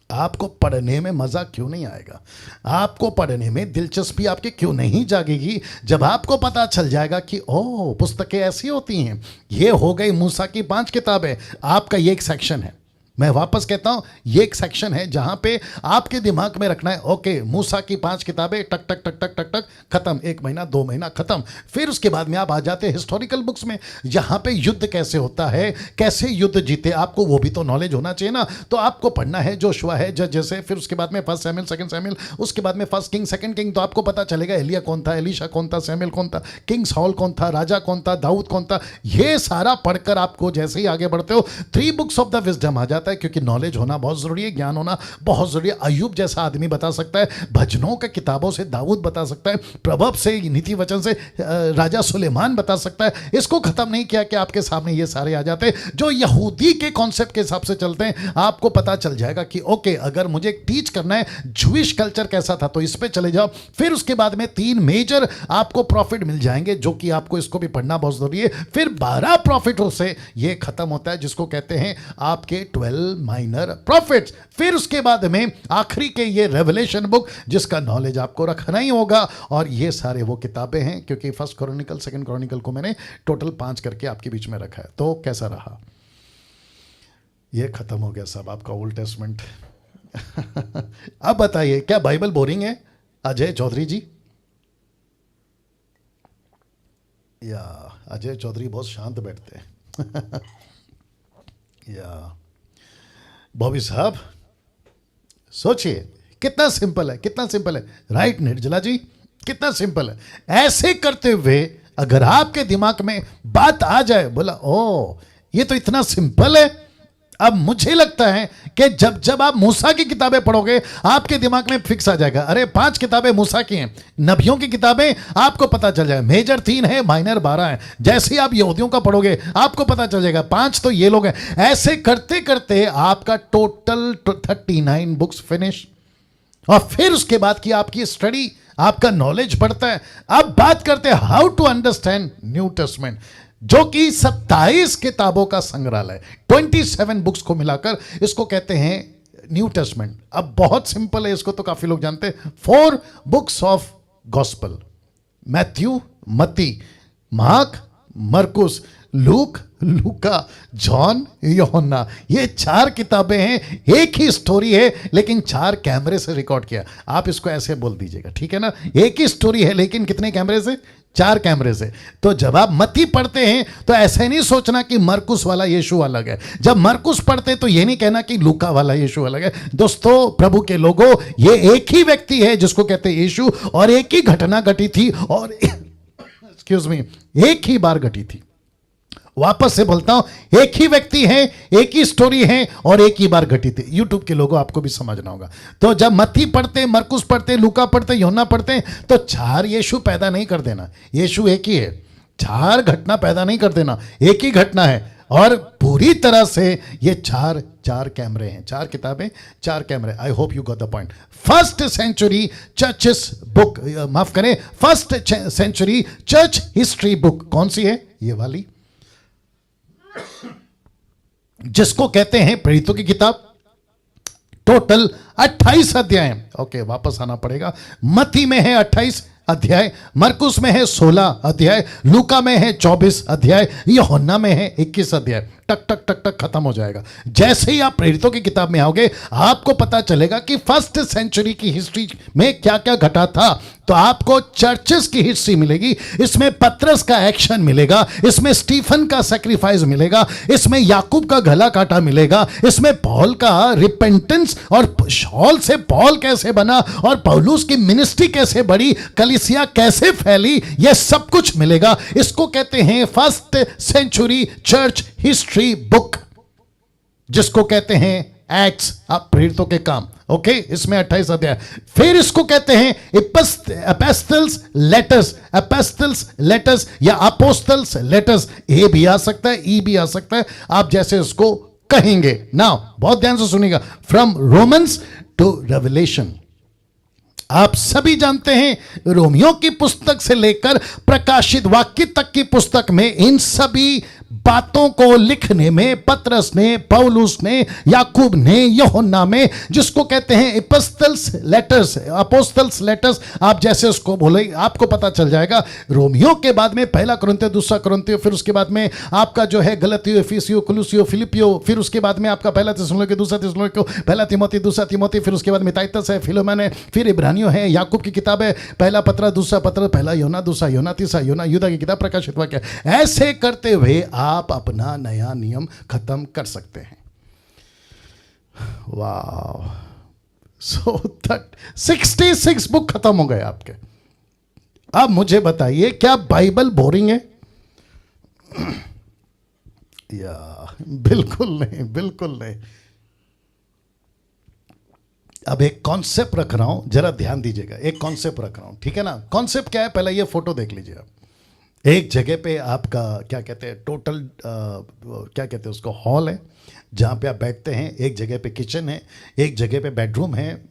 आपको पढ़ने में मज़ा क्यों नहीं आएगा, आपको पढ़ने में दिलचस्पी आपकी क्यों नहीं जागेगी, जब आपको पता चल जाएगा कि ओह, पुस्तकें ऐसी होती हैं। ये हो गई मूसा की 5 किताबें। आपका ये एक सेक्शन है, मैं वापस कहता हूं, ये एक सेक्शन है जहां पे आपके दिमाग में रखना है, ओके, मूसा की 5 किताबें, टक टक टक टक टक टक, खत्म, 1 महीना 2 महीना खत्म। फिर उसके बाद में आप आ जाते हैं हिस्टोरिकल बुक्स में, जहां पे युद्ध कैसे होता है, कैसे युद्ध जीते, आपको वो भी तो नॉलेज होना चाहिए ना। तो आपको पढ़ना है जोशुआ है, जैसे, फिर उसके बाद में 1 सैमुअल, 2 सैमुअल, उसके बाद में 1 किंग, 2 किंग। तो आपको पता चलेगा एलिया कौन था, एलीशा कौन था, सैमुअल कौन था, किंग साउल कौन था, राजा कौन था, दाऊद कौन था। ये सारा पढ़कर आपको जैसे ही आगे बढ़ते हो 3 बुक्स ऑफ द विजडम आ जाता है। जाता है, क्योंकि नॉलेज होना बहुत ज़रूरी है, ज्ञान होना बहुत ज़रूरी है। अय्यूब जैसा आदमी बता सकता है, भजनों के किताबों से दाऊद बता सकता है, प्रभव से, नीति वचन से राजा सुलेमान बता सकता है। इसको ख़त्म नहीं किया कि आपके सामने ये सारे आ जाते हैं जो यहूदी के कॉन्सेप्ट के हिसाब से चलते हैं। आपको पता चल जाएगा कि ओके, अगर मुझे टीच करना है जूइश कल्चर कैसा था तो इस पे चले जाओ। फिर उसके बाद में 3 मेजर आपको प्रॉफिट मिल जाएंगे, जो कि आपको इसको भी पढ़ना बहुत ज़रूरी है। फिर 12 प्रॉफिटों से ये खत्म होता है, जिसको कहते हैं आपके 12 माइनर प्रॉफिट्स। फिर उसके बाद में आखिरी के ये रेवलेशन बुक, जिसका नॉलेज आपको रखना ही होगा। और ये सारे वो किताबें हैं, क्योंकि फर्स्ट क्रॉनिकल, सेकंड क्रॉनिकल को मैंने टोटल 5 करके आपके बीच में रखा है। तो कैसा रहा? ये खत्म हो गया सब आपका ओल्ड टेस्टमेंट। अब बताइए, क्या बाइबल बोरिंग है अजय चौधरी जी? या अजय चौधरी बहुत शांत बैठते हैं। या बॉबी साहब सोचिए, कितना सिंपल है, कितना सिंपल है, राइट निर्जला जी? कितना सिंपल है। ऐसे करते हुए अगर आपके दिमाग में बात आ जाए, बोला ओ ये तो इतना सिंपल है। अब मुझे लगता है कि जब जब आप मूसा की किताबें पढ़ोगे, आपके दिमाग में फिक्स आ जाएगा, अरे 5 किताबें मूसा की हैं, नबियों की किताबें, आपको पता चल जाएगा मेजर 3 है, माइनर 12 है। जैसे ही आप यहूदियों का पढ़ोगे, आपको पता चल जाएगा 5 तो ये लोग हैं। ऐसे करते करते आपका टोटल 39 बुक्स फिनिश। और फिर उसके बाद की आपकी स्टडी, आपका नॉलेज बढ़ता है। अब बात करते हैं how to understand New Testament, जो कि 27 किताबों का संग्रहालय, 27 बुक्स को मिलाकर इसको कहते हैं न्यू टेस्टमेंट। अब बहुत सिंपल है, इसको तो काफी लोग जानते हैं। 4 बुक्स ऑफ गॉस्पल, मैथ्यू, मत्ती, मार्क, मरकुस, लूक, लूका, जॉन, यूहन्ना। ये 4 किताबें हैं, एक ही स्टोरी है, लेकिन 4 कैमरे से रिकॉर्ड किया। आप इसको ऐसे बोल दीजिएगा, ठीक है ना? एक ही स्टोरी है, लेकिन कितने कैमरे से? 4 कैमरे से। तो जब आप मत्ती पढ़ते हैं तो ऐसे नहीं सोचना कि मरकुस वाला यीशु अलग है। जब मरकुस पढ़ते तो ये नहीं कहना कि लूका वाला यीशु अलग है। दोस्तों, प्रभु के लोगों, ये एक ही व्यक्ति है जिसको कहते हैं यीशु, और एक ही घटना घटी थी, और एक्सक्यूज मी, एक ही बार घटी थी। वापस से बोलता हूं, एक ही व्यक्ति है, एक ही स्टोरी है, और एक ही बार घटी थी। यूट्यूब के लोगों, आपको भी समझना होगा। तो जब मत्ती पढ़ते, मरकुस पढ़ते, लूका पढ़ते, यूहन्ना पढ़ते, तो 4 यीशु पैदा नहीं कर देना। यीशु एक ही है, 4 घटना पैदा नहीं कर देना, एक ही घटना है। और पूरी तरह से ये 4 कैमरे हैं, 4 किताबें, 4 कैमरे। I hope you got the point. First century churches book, माफ करें, first century church history book कौन सी है? ये वाली, जिसको कहते हैं प्रेरितों की किताब। टोटल 28 अध्याय। ओके, वापस आना पड़ेगा। मत्ती में है 28 अध्याय, मरकुस में है 16 अध्याय, लूका में है 24 अध्याय, यूहन्ना में है 21 अध्याय। टक टक टक टक खत्म हो जाएगा। जैसे ही आप प्रेरितों की किताब में आओगे, आपको पता चलेगा कि फर्स्ट सेंचुरी की हिस्ट्री में क्या क्या घटा था। तो आपको चर्चेस की हिस्ट्री मिलेगी, इसमें पतरस का एक्शन मिलेगा, इसमें स्टीफन का सैक्रिफाइस मिलेगा, इसमें याकूब का गला काटा मिलेगा, इसमें पौल का रिपेंटेंस और शॉल से पौल कैसे बना, और पौलुस की मिनिस्ट्री कैसे बढ़ी, कलीसिया कैसे फैली, यह सब कुछ मिलेगा। इसको कहते हैं first century church history book, जिसको कहते हैं एक्ट्स, प्रेरितों के काम। ओके, इसमें 28 अध्याय। फिर इसको कहते हैं एपिस्टल्स लेटर्स, एपिस्टल्स लेटर्स या अपोस्टल्स लेटर्स। ए भी आ सकता है, ई भी आ सकता है, आप जैसे उसको कहेंगे। नाउ बहुत ध्यान से सुनिएगा, फ्रॉम रोमन्स टू रेवलेशन। आप सभी जानते हैं, रोमियो की पुस्तक से लेकर प्रकाशित वाक्य तक की पुस्तक में इन सभी बातों को लिखने में पतरस ने, पौलुस ने, याकूब ने, यूहन्ना में, जिसको कहते हैं एपिस्टल्स लेटर्स, अपोस्टल्स लेटर्स, आप जैसे उसको बोले आपको पता चल जाएगा। रोमियो के बाद में पहला कुरिन्थियों, दूसरा कुरिन्थियों, फिर उसके बाद में आपका जो है गलतियों, एफिसियों, कुलुसियों, फिलिपियो, फिर उसके बाद में आपका पहला थिस्सलुनीके, दूसरा थिस्सलुनीके, पहला तीमुथी, दूसरा तीमुथी, फिर उसके बाद में टाइटस है, फिलोमेन है, फिर इब्रानियों है, याकूब की किताब है, पहला पत्र, दूसरा पत्र, पहला यूहन्ना, दूसरा यूहन्ना, तीसरा यूहन्ना, यूदा की किताब, प्रकाशित वाक्य। ऐसे करते हुए आप अपना नया नियम खत्म कर सकते हैं। वाह, सो दैट 66 बुक खत्म हो गए आपके। अब मुझे बताइए, क्या बाइबल बोरिंग है? या बिल्कुल नहीं, बिल्कुल नहीं। अब एक कॉन्सेप्ट रख रहा हूं, जरा ध्यान दीजिएगा। एक कॉन्सेप्ट रख रहा हूं, ठीक है ना। कॉन्सेप्ट क्या है, पहले ये फोटो देख लीजिए आप। एक जगह पे आपका क्या कहते हैं, टोटल क्या कहते हैं उसको, हॉल है जहां पे आप बैठते हैं। एक जगह पे किचन है, एक जगह पे बेडरूम है।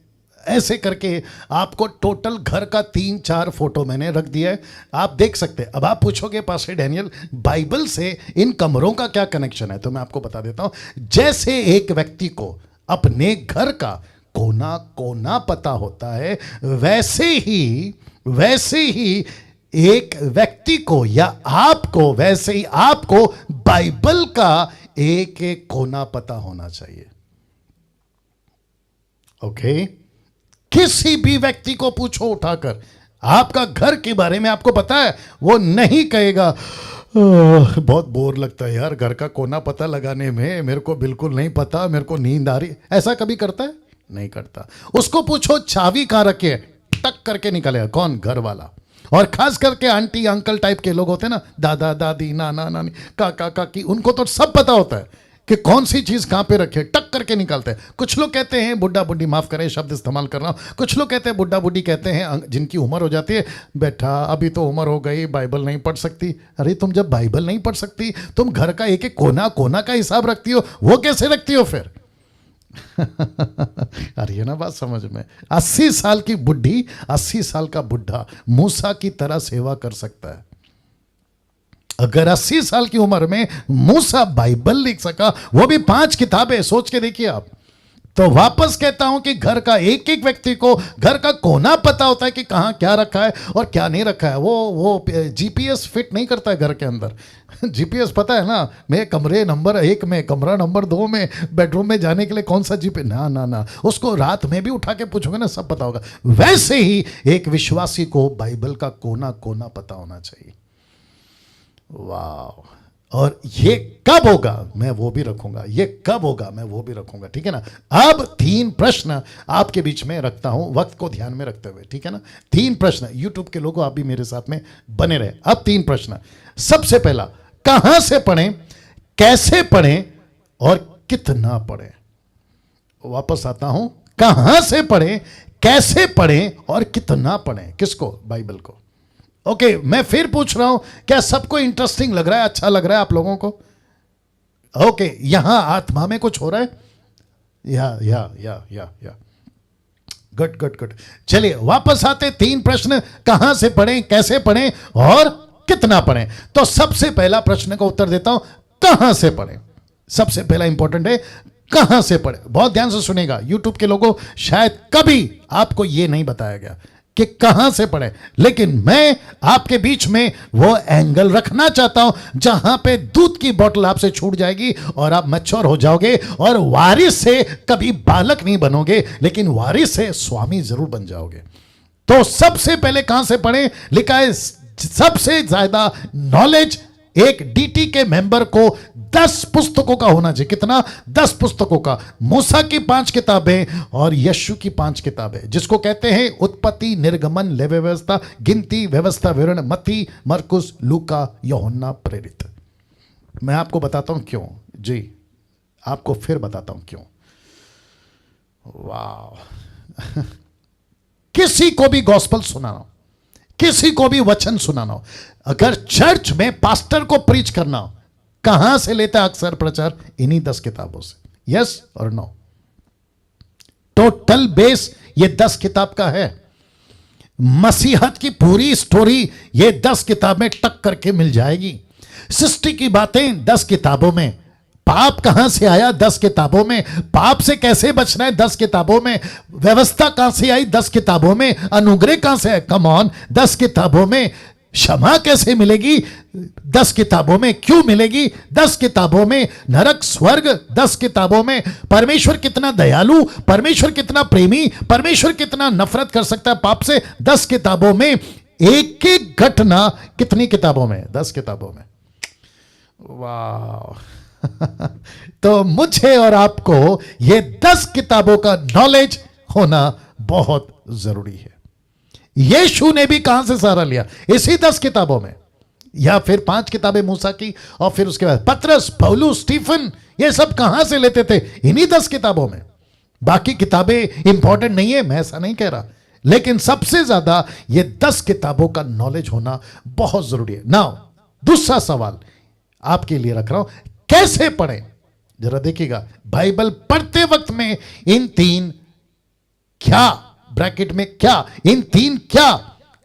ऐसे करके आपको टोटल घर का 3-4 फोटो मैंने रख दिया है, आप देख सकते हैं। अब आप पूछोगे पास्टर डैनियल, बाइबल से इन कमरों का क्या कनेक्शन है, तो मैं आपको बता देता हूं। जैसे एक व्यक्ति को अपने घर का कोना कोना पता होता है, वैसे ही एक व्यक्ति को या आपको, वैसे ही आपको बाइबल का एक एक कोना पता होना चाहिए। ओके, किसी भी व्यक्ति को पूछो उठाकर, आपका घर के बारे में आपको पता है, वो नहीं कहेगा बहुत बोर लगता है यार घर का कोना पता लगाने में, मेरे को बिल्कुल नहीं पता, मेरे को नींद आ रही। ऐसा कभी करता है? नहीं करता। उसको पूछो चाबी कहां रखी है, टक करके निकलेगा। कौन? घर वाला। और खास करके आंटी अंकल टाइप के लोग होते हैं ना, दादा दादी नाना नानी काका काकी, उनको तो सब पता होता है कि कौन सी चीज कहां पे रखे, टक करके निकालते हैं। कुछ लोग कहते हैं बुड्ढा बुड्ढी, माफ करें शब्द इस्तेमाल कर रहा हूं, कुछ लोग कहते हैं बुड्ढा बुड्ढी, कहते हैं जिनकी उम्र हो जाती है, बेटा अभी तो उम्र हो गई, बाइबल नहीं पढ़ सकती। अरे तुम जब बाइबल नहीं पढ़ सकती, तुम घर का एक एक कोना कोना का हिसाब रखती हो, वो कैसे रखती हो फिर? अरे ये ना बात समझ में। 80 साल की बुढ़ी, 80 साल का बुढ़ा मूसा की तरह सेवा कर सकता है। अगर 80 साल की उम्र में मूसा बाइबल लिख सका, वो भी 5 किताबें, सोच के देखिए आप। तो वापस कहता हूं कि घर का एक एक व्यक्ति को घर का कोना पता होता है कि कहां क्या रखा है और क्या नहीं रखा है। वो जीपीएस फिट नहीं करता है घर के अंदर। जीपीएस पता है ना, मैं कमरे नंबर 1 में, कमरा नंबर 2 में, बेडरूम में जाने के लिए कौन सा जीपीएस, ना, उसको रात में भी उठा के पूछोगे ना, सब पता होगा। वैसे ही एक विश्वासी को बाइबल का कोना कोना पता होना चाहिए। वाह। और ये कब होगा, मैं वो भी रखूंगा, ये कब होगा मैं वो भी रखूंगा, ठीक है ना। अब 3 प्रश्न आपके बीच में रखता हूं, वक्त को ध्यान में रखते हुए, ठीक है ना। 3 प्रश्न, यूट्यूब के लोगों आप भी मेरे साथ में बने रहे। अब 3 प्रश्न। सबसे पहला, कहां से पढ़ें, कैसे पढ़ें और कितना पढ़ें। वापस आता हूं, कहां से पढ़ें, कैसे पढ़ें और कितना पढ़ें। किसको? बाइबल को। ओके, मैं फिर पूछ रहा हूं, क्या सबको इंटरेस्टिंग लग रहा है, अच्छा लग रहा है आप लोगों को? ओके, यहां आत्मा में कुछ हो रहा है? या गुड। चलिए वापस आते। 3 प्रश्न, कहां से पढ़ें, कैसे पढ़ें और कितना पढ़ें। तो सबसे पहला प्रश्न का उत्तर देता हूं, कहां से पढ़ें। सबसे पहला इंपॉर्टेंट है, कहां से पढ़ें। बहुत ध्यान से सुनेगा यूट्यूब के लोगों, शायद कभी आपको यह नहीं बताया गया कि कहां से पढ़े, लेकिन मैं आपके बीच में वो एंगल रखना चाहता हूं जहां पे दूध की बोतल आपसे छूट जाएगी और आप मैच्योर हो जाओगे और वारिस से कभी बालक नहीं बनोगे, लेकिन वारिस से स्वामी जरूर बन जाओगे। तो सबसे पहले कहां से पढ़ें, लिखा है सबसे ज्यादा नॉलेज एक डीटी के मेंबर को 10 पुस्तकों का होना चाहिए। कितना? 10 पुस्तकों का। मूसा की 5 किताबें और यीशु की 5 किताबें, जिसको कहते हैं उत्पत्ति, निर्गमन, लेवी व्यवस्था, गिनती, व्यवस्था, विवरण, मत्ती, मरकुस, लूका, यूहन्ना, प्रेरित। मैं आपको बताता हूं क्यों जी, आपको फिर बताता हूं क्यों। वाह। किसी को भी गॉस्पेल सुनाना, किसी को भी वचन सुनाना हो, अगर चर्च में पास्टर को प्रीच करना हो, कहां से लेता है अक्सर प्रचार? इन्हीं 10 किताबों से। यस और नो? टोटल बेस ये 10 किताब का है। मसीहत की पूरी स्टोरी ये 10 किताब में टक करके मिल जाएगी। सृष्टि की बातें 10 किताबों में, पाप कहां से आया 10 किताबों में, पाप से कैसे बचना है 10 किताबों में, व्यवस्था कहां से आई 10 किताबों में, अनुग्रह कहां से है, कम ऑन 10 किताबों में, क्षमा कैसे मिलेगी 10 किताबों में, क्यों मिलेगी 10 किताबों में, नरक स्वर्ग 10 किताबों में, परमेश्वर कितना दयालु, परमेश्वर कितना प्रेमी, परमेश्वर कितना नफरत कर सकता है पाप से 10 किताबों में। एक एक घटना कितनी किताबों में? 10 किताबों में। वाह। तो मुझे और आपको ये 10 किताबों का नॉलेज होना बहुत जरूरी है। यीशु ने भी कहां से सहारा लिया? इसी 10 किताबों में, या फिर 5 किताबें मूसा की, और फिर उसके बाद पतरस, पौलुस, स्टीफन, ये सब कहां से लेते थे? इन्हीं 10 किताबों में। बाकी किताबें इंपॉर्टेंट नहीं है, मैं ऐसा नहीं कह रहा, लेकिन सबसे ज्यादा ये 10 किताबों का नॉलेज होना बहुत जरूरी है। नाउ दूसरा सवाल आपके लिए रख रहा हूं, कैसे पढ़ें? जरा देखिएगा, बाइबल पढ़ते वक्त में इन 3 क्या, ब्रैकेट में क्या, इन 3 क्या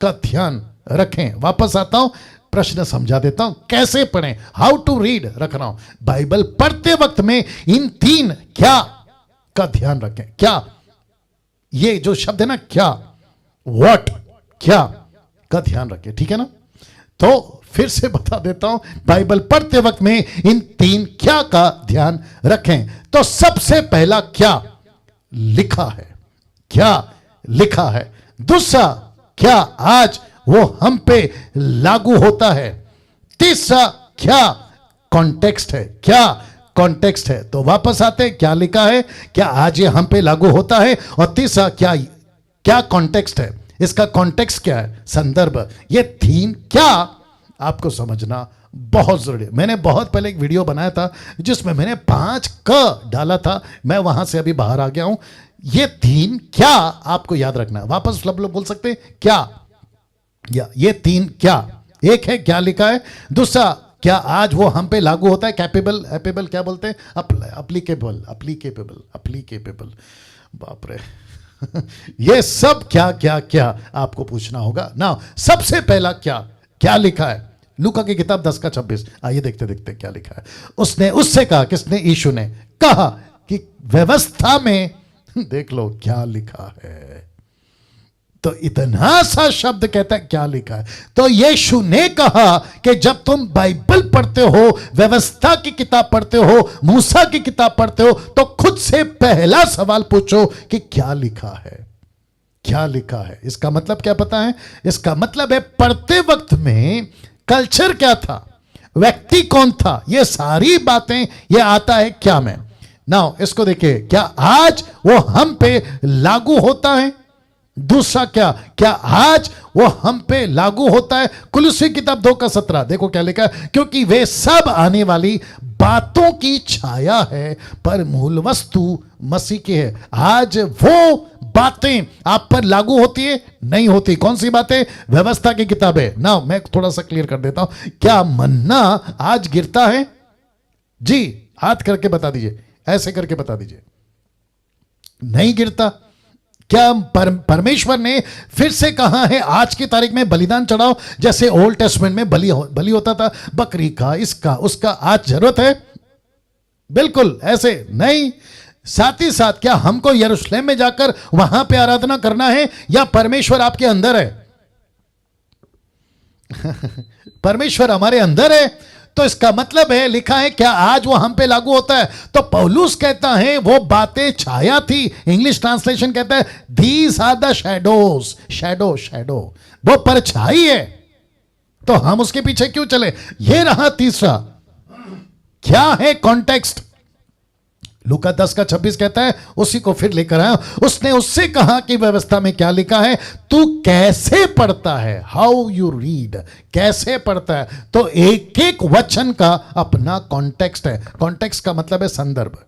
का ध्यान रखें। वापस आता हूं, प्रश्न समझा देता हूं, कैसे पढ़ें, हाउ टू रीड रख रहा हूं। बाइबल पढ़ते वक्त में इन 3 क्या का ध्यान रखें। क्या, ये जो शब्द है ना, क्या, व्हाट, क्या का ध्यान रखें, ठीक है ना? तो फिर से बता देता हूं, बाइबल पढ़ते वक्त में इन 3 क्या का ध्यान रखें। तो सबसे पहला क्या लिखा है, क्या लिखा है। दूसरा, क्या आज वो हम पे लागू होता है। तीसरा, क्या कॉन्टेक्स्ट है, क्या कॉन्टेक्स्ट है। तो वापस आते, क्या लिखा है, क्या आज ये हम पे लागू होता है, और तीसरा, क्या क्या कॉन्टेक्स्ट है, इसका कॉन्टेक्स्ट क्या है, संदर्भ। ये 3 क्या आपको समझना बहुत जरूरी है। मैंने बहुत पहले एक वीडियो बनाया था जिसमें मैंने 5 क डाला था, मैं वहां से अभी बाहर आ गया हूं। ये 3 क्या आपको याद रखना है। वापस सब लोग बोल सकते हैं क्या, या ये 3 क्या। एक है क्या लिखा है, दूसरा क्या आज वो हम पे लागू होता है, कैपेबल, एपेबल क्या बोलते हैं, अप्लीकेबल, अप्लीकेबल, अप्लीकेबल, बाप रे ये सब क्या क्या क्या आपको पूछना होगा ना। सबसे पहला क्या, क्या लिखा है, लूका की किताब 10 का 26। आइए देखते देखते क्या लिखा है। उसने उससे कहा, किसने, यीशु ने कहा कि व्यवस्था में देख लो क्या लिखा है। तो इतना सा शब्द कहता है क्या लिखा है। तो यीशु ने कहा कि जब तुम बाइबल पढ़ते हो, व्यवस्था की किताब पढ़ते हो, मूसा की किताब पढ़ते हो, तो खुद से पहला सवाल पूछो कि क्या लिखा है, क्या लिखा है। इसका मतलब क्या पता है? इसका मतलब है पढ़ते वक्त में कल्चर क्या था, व्यक्ति कौन था, ये सारी बातें ये आता है क्या में। नाउ इसको देखिए, क्या आज वो हम पे लागू होता है। दूसरा क्या, क्या आज वो हम पे लागू होता है। कुलुस्सी किताब 2 का 17 देखो क्या लिखा है, क्योंकि वे सब आने वाली बातों की छाया है, पर मूल वस्तु मसीह की है। आज वो बातें आप पर लागू होती है, नहीं होती। कौन सी बातें? व्यवस्था की किताबें। ना मैं थोड़ा सा क्लियर कर देता हूं, क्या मन्ना आज गिरता है? जी, हाथ करके बता दीजिए, ऐसे करके बता दीजिए, नहीं गिरता। क्या परमेश्वर ने फिर से कहा है आज की तारीख में बलिदान चढ़ाओ, जैसे ओल्ड टेस्टमेंट में बलि होता था बकरी का, इसका उसका, आज जरूरत है? बिल्कुल ऐसे नहीं। साथ ही साथ क्या हमको यरूशलेम में जाकर वहां पे आराधना करना है, या परमेश्वर आपके अंदर है? परमेश्वर हमारे अंदर है, तो इसका मतलब है, लिखा है क्या आज वो हम पे लागू होता है। तो पौलुस कहता है वो बातें छाया थी। इंग्लिश ट्रांसलेशन कहता है these are the shadows, shadow, shadow, वो परछाई है, तो हम उसके पीछे क्यों चले। ये रहा तीसरा, क्या है कॉन्टेक्स्ट। लूका 10 का 26 कहता है, उसी को फिर लेकर आया, उसने उससे कहा कि व्यवस्था में क्या लिखा है, तू कैसे पढ़ता है, हाउ यू रीड, कैसे पढ़ता है। तो एक एक वचन का अपना कॉन्टेक्स्ट है। कॉन्टेक्स्ट का मतलब है संदर्भ,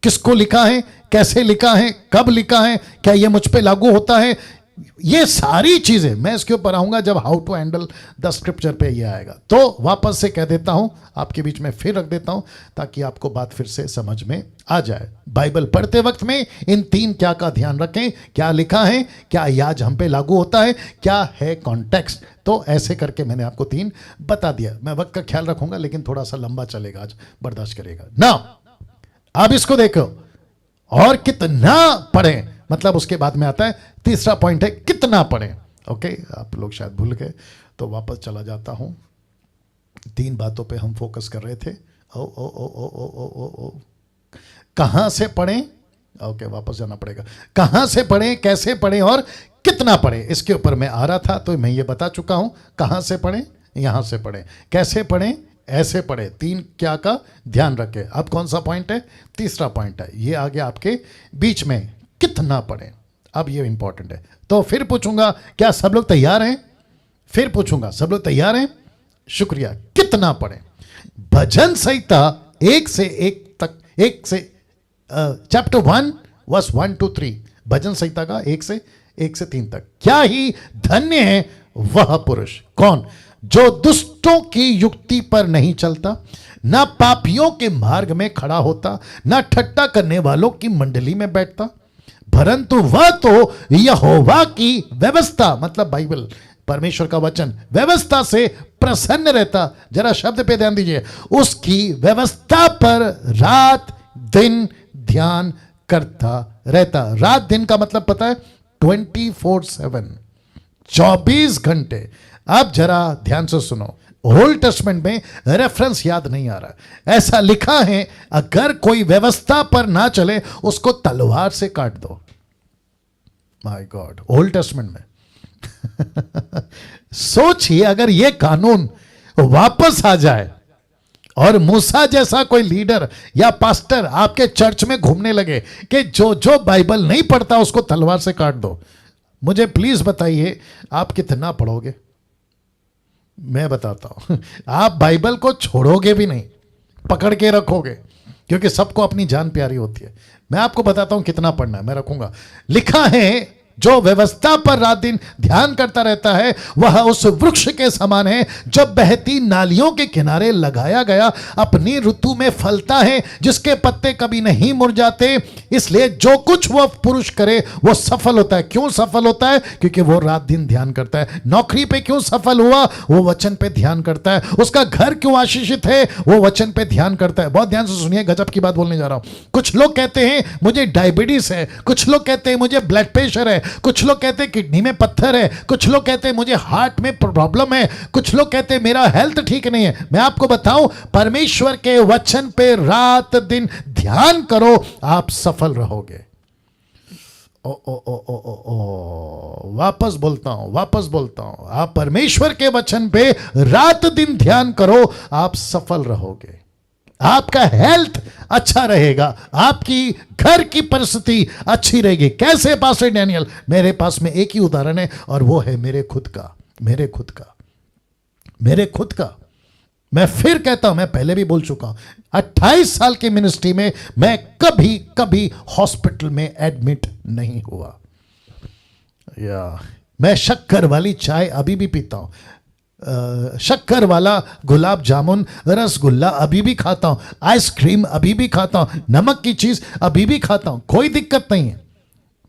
किसको लिखा है, कैसे लिखा है, कब लिखा है, क्या यह मुझ पे लागू होता है। ये सारी चीजें मैं इसके ऊपर आऊंगा जब how to handle the scripture पे ये आएगा। तो वापस से कह देता हूं, आपके बीच में फिर रख देता हूं ताकि आपको बात फिर से समझ में आ जाए। बाइबल पढ़ते वक्त में इन 3 क्या का ध्यान रखें, क्या लिखा है, क्या आज हम पे लागू होता है, क्या है कॉन्टेक्स्ट। तो ऐसे करके मैंने आपको 3 बता दिया। मैं वक्त का ख्याल रखूंगा लेकिन थोड़ा सा लंबा चलेगा, आज बर्दाश्त करेगा ना। अब इसको देखो, और कितना पढ़ें, मतलब उसके बाद में आता है तीसरा पॉइंट है कितना पढ़ें। ओके, आप लोग शायद भूल गए, तो वापस चला जाता हूं। 3 बातों पे हम फोकस कर रहे थे। ओ ओ ओ ओ ओ ओ ओ ओ कहां से पढ़ें। ओके, वापस जाना पड़ेगा। कहां से पढ़ें, कैसे पढ़ें और कितना पढ़ें, इसके ऊपर मैं आ रहा था, तो मैं ये बता चुका हूं। कहां से पढ़ें, यहां से पढ़ें, कैसे पढ़ें, ऐसे पढ़े। 3 क्या का ध्यान रखें। अब कौन सा पॉइंट है, तीसरा पॉइंट है, ये आ गया आपके बीच में, कितना पढ़ें। अब ये इंपॉर्टेंट है। तो फिर पूछूंगा, क्या सब लोग तैयार हैं? फिर पूछूंगा, सब लोग तैयार हैं? शुक्रिया। कितना पढ़ें। भजन संहिता 1 से 1 तक, 1 से चैप्टर 1 वर्स 1 to 3, भजन संहिता का 1 से 3 तक। क्या ही धन्य है वह पुरुष, कौन? जो दुष्टों की युक्ति पर नहीं चलता, ना पापियों के मार्ग में खड़ा होता, ना ठट्टा करने वालों की मंडली में बैठता, परंतु वह तो यहोवा की व्यवस्था, मतलब बाइबल, परमेश्वर का वचन, व्यवस्था से प्रसन्न रहता। जरा शब्द पे ध्यान दीजिए, उसकी व्यवस्था पर रात दिन ध्यान करता रहता। रात दिन का मतलब पता है? 24/7, 24 घंटे। अब जरा ध्यान से सुनो, ओल्ड टेस्टमेंट में रेफरेंस याद नहीं आ रहा, ऐसा लिखा है अगर कोई व्यवस्था पर ना चले उसको तलवार से काट दो। माय गॉड, ओल्ड टेस्टमेंट में सोचिए अगर ये कानून वापस आ जाए और मूसा जैसा कोई लीडर या पास्टर आपके चर्च में घूमने लगे कि जो जो बाइबल नहीं पढ़ता उसको तलवार से काट दो, मुझे प्लीज बताइए आप कितना पढ़ोगे? मैं बताता हूं, आप बाइबल को छोड़ोगे भी नहीं, पकड़ के रखोगे, क्योंकि सबको अपनी जान प्यारी होती है। मैं आपको बताता हूं कितना पढ़ना है, मैं रखूंगा। लिखा है जो व्यवस्था पर रात दिन ध्यान करता रहता है वह उस वृक्ष के समान है जब बहती नालियों के किनारे लगाया गया, अपनी ऋतु में फलता है, जिसके पत्ते कभी नहीं मुरझाते। इसलिए जो कुछ वह पुरुष करे वो सफल होता है। क्यों सफल होता है? क्योंकि वो रात दिन ध्यान करता है। नौकरी पे क्यों सफल हुआ? वो वचन पे ध्यान करता है। उसका घर क्यों आशीषित है? वो वचन पे ध्यान करता है। बहुत ध्यान से सुनिए, गजब की बात बोलने जा रहा हूं। कुछ लोग कहते हैं मुझे डायबिटीज है, कुछ लोग कहते हैं मुझे ब्लड प्रेशर है, कुछ लोग कहते हैं किडनी में पत्थर है, कुछ लोग कहते हैं मुझे हार्ट में प्रॉब्लम है, कुछ लोग कहते हैं मेरा हेल्थ ठीक नहीं है। मैं आपको बताऊं, परमेश्वर के वचन पे रात दिन ध्यान करो, आप सफल रहोगे। ओ ओ ओ ओ ओ ओ वापस बोलता हूं, आप परमेश्वर के वचन पे रात दिन ध्यान करो, आप सफल रहोगे। आपका हेल्थ अच्छा रहेगा, आपकी घर की परिस्थिति अच्छी रहेगी। कैसे पास्टर डैनियल? मेरे पास में एक ही उदाहरण है और वो है मेरे खुद का। मैं फिर कहता हूं, मैं पहले भी बोल चुका हूं, 28 साल की मिनिस्ट्री में मैं कभी हॉस्पिटल में एडमिट नहीं हुआ। मैं शक्कर वाली चाय अभी भी पीता हूं, शक्कर वाला गुलाब जामुन, रसगुल्ला अभी भी खाता हूं, आइसक्रीम अभी भी खाता हूं, नमक की चीज अभी भी खाता हूं, कोई दिक्कत नहीं है।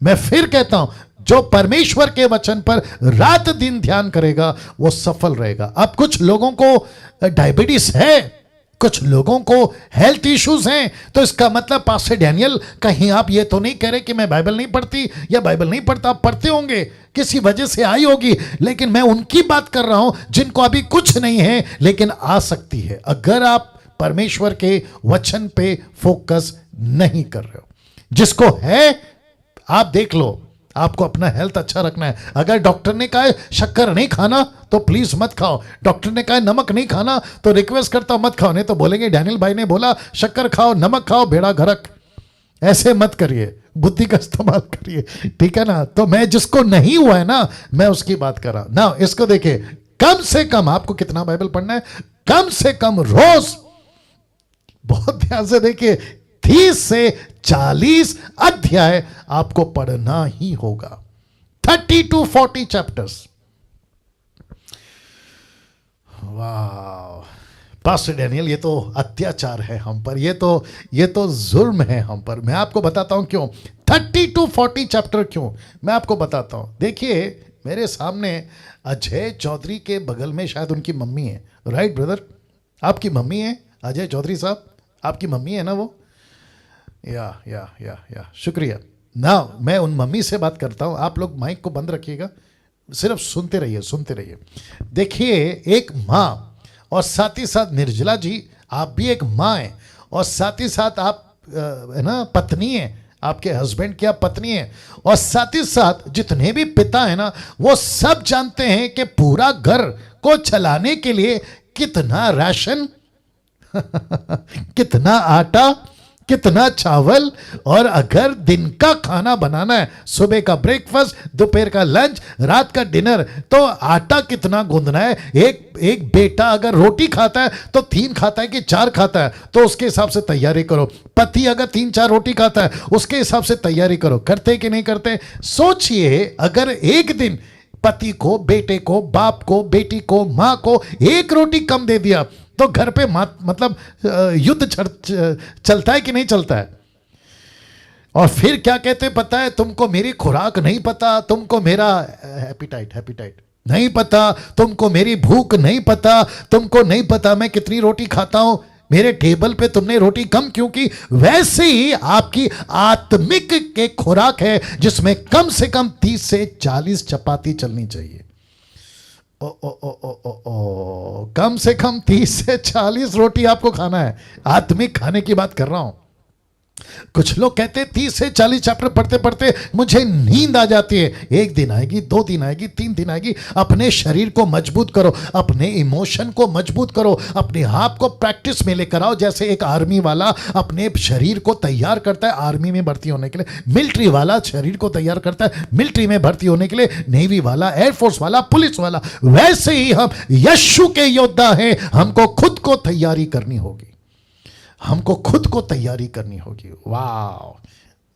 मैं फिर कहता हूं, जो परमेश्वर के वचन पर रात दिन ध्यान करेगा वो सफल रहेगा। अब कुछ लोगों को डायबिटीज है, कुछ लोगों को हेल्थ इश्यूज हैं, तो इसका मतलब पास्टर डैनियल कहीं आप ये तो नहीं कह रहे कि मैं बाइबल नहीं पढ़ती या बाइबल नहीं पढ़ता। आप पढ़ते होंगे, किसी वजह से आई होगी, लेकिन मैं उनकी बात कर रहा हूं जिनको अभी कुछ नहीं है लेकिन आ सकती है, अगर आप परमेश्वर के वचन पे फोकस नहीं कर रहे हो। जिसको है आप देख लो, आपको अपना हेल्थ अच्छा रखना है। अगर डॉक्टर ने कहा है शक्कर नहीं खाना तो प्लीज मत खाओ, डॉक्टर ने कहा है नमक नहीं खाना तो रिक्वेस्ट करता हूं मत खाओ, नहीं तो बोलेंगे डैनियल भाई ने बोला शक्कर खाओ, नमक खाओ, बेड़ा घरक। ऐसे मत करिए, बुद्धि का इस्तेमाल करिए, ठीक है ना? तो मैं जिसको नहीं हुआ है ना, मैं उसकी बात कर रहा हूं ना। इसको देखिए, कम से कम आपको कितना बाइबल पढ़ना है? कम से कम रोज, बहुत ध्यान से देखिए, 30 से 40 अध्याय आपको पढ़ना ही होगा, 30 to 40 चैप्टर्स। वाह पास्टर डैनियल, ये तो अत्याचार है हम पर, ये तो जुल्म है हम पर। मैं आपको बताता हूं क्यों 30 to 40 चैप्टर क्यों, मैं आपको बताता हूं। देखिए मेरे सामने अजय चौधरी के बगल में शायद उनकी मम्मी है, राइट ब्रदर? आपकी मम्मी है अजय चौधरी साहब, आपकी मम्मी है ना वो? या शुक्रिया ना। मैं उन मम्मी से बात करता हूं, आप लोग माइक को बंद रखिएगा, सिर्फ सुनते रहिए। देखिए, एक माँ और साथ ही साथ निर्जला जी, आप भी एक माँ हैं और साथ ही साथ आप है ना पत्नी हैं, आपके हस्बैंड की आप पत्नी हैं, और साथ ही साथ जितने भी पिता हैं ना, वो सब जानते हैं कि पूरा घर को चलाने के लिए कितना राशन कितना आटा, कितना चावल, और अगर दिन का खाना बनाना है, सुबह का ब्रेकफास्ट, दोपहर का लंच, रात का डिनर, तो आटा कितना गूंदना है। एक बेटा अगर रोटी खाता है तो 3 खाता है कि 4 खाता है, तो उसके हिसाब से तैयारी करो। पति अगर 3-4 रोटी खाता है, उसके हिसाब से तैयारी करो। करते कि नहीं करते? सोचिए, अगर एक दिन पति को, बेटे को, बाप को, बेटी को, मां को 1 रोटी कम दे दिया, तो घर पे मतलब युद्ध चलता है कि नहीं चलता है? और फिर क्या कहते पता है? तुमको मेरी खुराक नहीं पता, तुमको मेरा हैपिटाइट नहीं पता, तुमको मेरी भूख नहीं पता, तुमको नहीं पता मैं कितनी रोटी खाता हूं, मेरे टेबल पे तुमने रोटी कम क्यों की। वैसे ही आपकी आत्मिक के खुराक है जिसमें कम से कम 30 से 40 चपाती चलनी चाहिए। कम से कम 30 से 40 रोटी आपको खाना है। आत्मिक खाने की बात कर रहा हूं। कुछ लोग कहते हैं 30 से 40 चैप्टर पढ़ते पढ़ते मुझे नींद आ जाती है। 1 दिन आएगी, 2 दिन आएगी, 3 दिन आएगी। अपने शरीर को मजबूत करो, अपने इमोशन को मजबूत करो, अपने आप को प्रैक्टिस में लेकर आओ। जैसे एक आर्मी वाला अपने शरीर को तैयार करता है आर्मी में भर्ती होने के लिए, मिलिट्री वाला शरीर को तैयार करता है मिलिट्री में भर्ती होने के लिए, नेवी वाला, एयरफोर्स वाला, पुलिस वाला, वैसे ही हम यीशु के योद्धा हैं। हमको खुद को तैयारी करनी होगी, हमको खुद को तैयारी करनी होगी। वाह,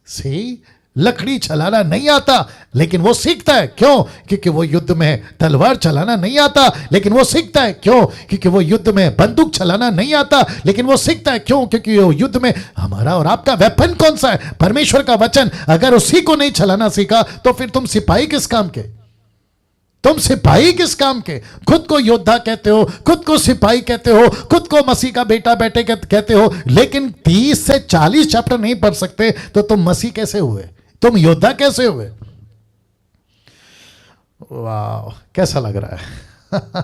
सी, लकड़ी चलाना नहीं आता लेकिन वो सीखता है। क्यों? क्योंकि वो युद्ध में तलवार चलाना नहीं आता लेकिन वो सीखता है। क्यों? क्योंकि वो युद्ध में बंदूक चलाना नहीं आता लेकिन वो सीखता है। क्यों? क्योंकि वो युद्ध में हमारा और आपका वेपन कौन सा है? परमेश्वर का वचन। अगर उसी को नहीं चलाना सीखा तो फिर तुम सिपाही किस काम के? तुम सिपाही किस काम के? खुद को योद्धा कहते हो, खुद को सिपाही कहते हो, खुद को मसीह का बेटा बेटे कहते हो, लेकिन 30 से 40 चैप्टर नहीं पढ़ सकते तो तुम मसीह कैसे हुए? तुम योद्धा कैसे हुए? वाह, कैसा लग रहा है?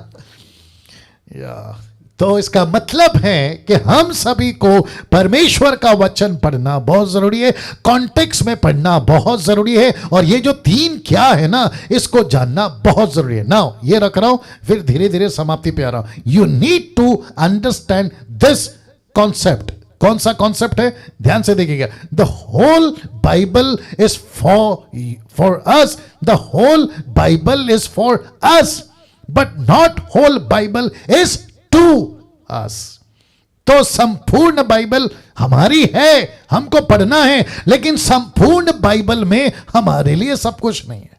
या तो इसका मतलब है कि हम सभी को परमेश्वर का वचन पढ़ना बहुत जरूरी है, कॉन्टेक्स्ट में पढ़ना बहुत जरूरी है, और ये जो 3 क्या है ना, इसको जानना बहुत जरूरी है। नाउ ये रख रहा हूं, फिर धीरे धीरे समाप्ति पे आ रहा हूं। You need to understand this concept. कौन सा कॉन्सेप्ट है? ध्यान से देखिएगा। The whole Bible is for us, the whole Bible is for us, but not whole Bible is to us. तो संपूर्ण बाइबल हमारी है, हमको पढ़ना है, लेकिन संपूर्ण बाइबल में हमारे लिए सब कुछ नहीं है।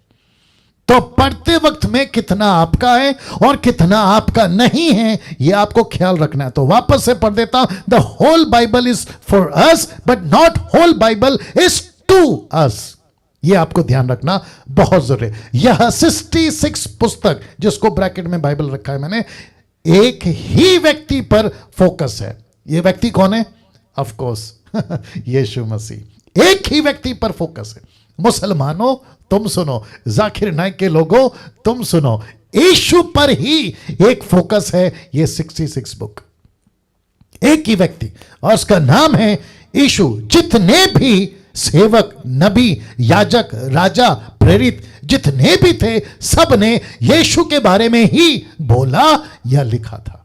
तो पढ़ते वक्त में कितना आपका है और कितना आपका नहीं है, यह आपको ख्याल रखना है। तो वापस से पढ़ देता हूं। The whole Bible is for us but not whole Bible is to us. यह आपको ध्यान रखना बहुत जरूरी है। यह 66 पुस्तक, जिसको ब्रैकेट में बाइबल रखा है मैंने, एक ही व्यक्ति पर फोकस है। यह व्यक्ति कौन है? ऑफ कोर्स यीशु मसीह। एक ही व्यक्ति पर फोकस है। मुसलमानों तुम सुनो, जाकिर नाइक के लोगों तुम सुनो, यीशु पर ही एक फोकस है। ये 66 बुक, एक ही व्यक्ति, और उसका नाम है यीशु। जितने भी सेवक, नबी, याजक, राजा, प्रेरित जितने भी थे, सब ने यीशु के बारे में ही बोला या लिखा था।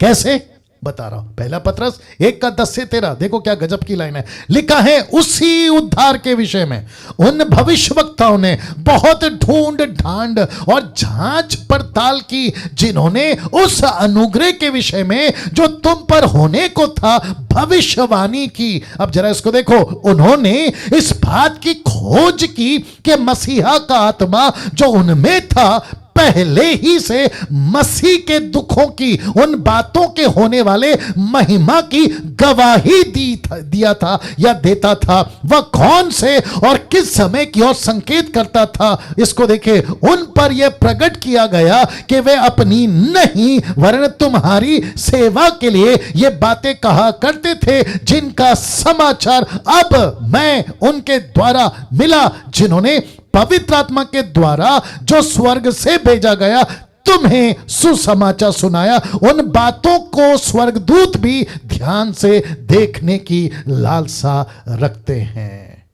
कैसे? बता रहा हूं। पहला पत्रस 1:10 से 13, देखो क्या गजब की लाइन है। लिखा है, उसी उद्धार के विषय में उन भविष्यवक्ताओं ने बहुत ढूंढ ढांड और जांच पड़ताल की, जिन्होंने उस अनुग्रह के विषय में जो तुम पर होने को था भविष्यवाणी की। अब जरा इसको देखो, उन्होंने इस बात की खोज की कि मसीहा का आत्मा जो उनमें था पहले ही से मसीह के दुखों की, उन बातों के होने वाले महिमा की गवाही दिया था या देता था। वह कौन से और किस समय की ओर संकेत करता था, इसको देखे। उन पर यह प्रकट किया गया कि वे अपनी नहीं वरन तुम्हारी सेवा के लिए ये बातें कहा करते थे, जिनका समाचार अब मैं उनके द्वारा मिला, जिन्होंने पवित्र आत्मा के द्वारा जो स्वर्ग से भेजा गया तुम्हें सुसमाचार सुनाया। उन बातों को स्वर्गदूत भी ध्यान से देखने की लालसा रखते हैं।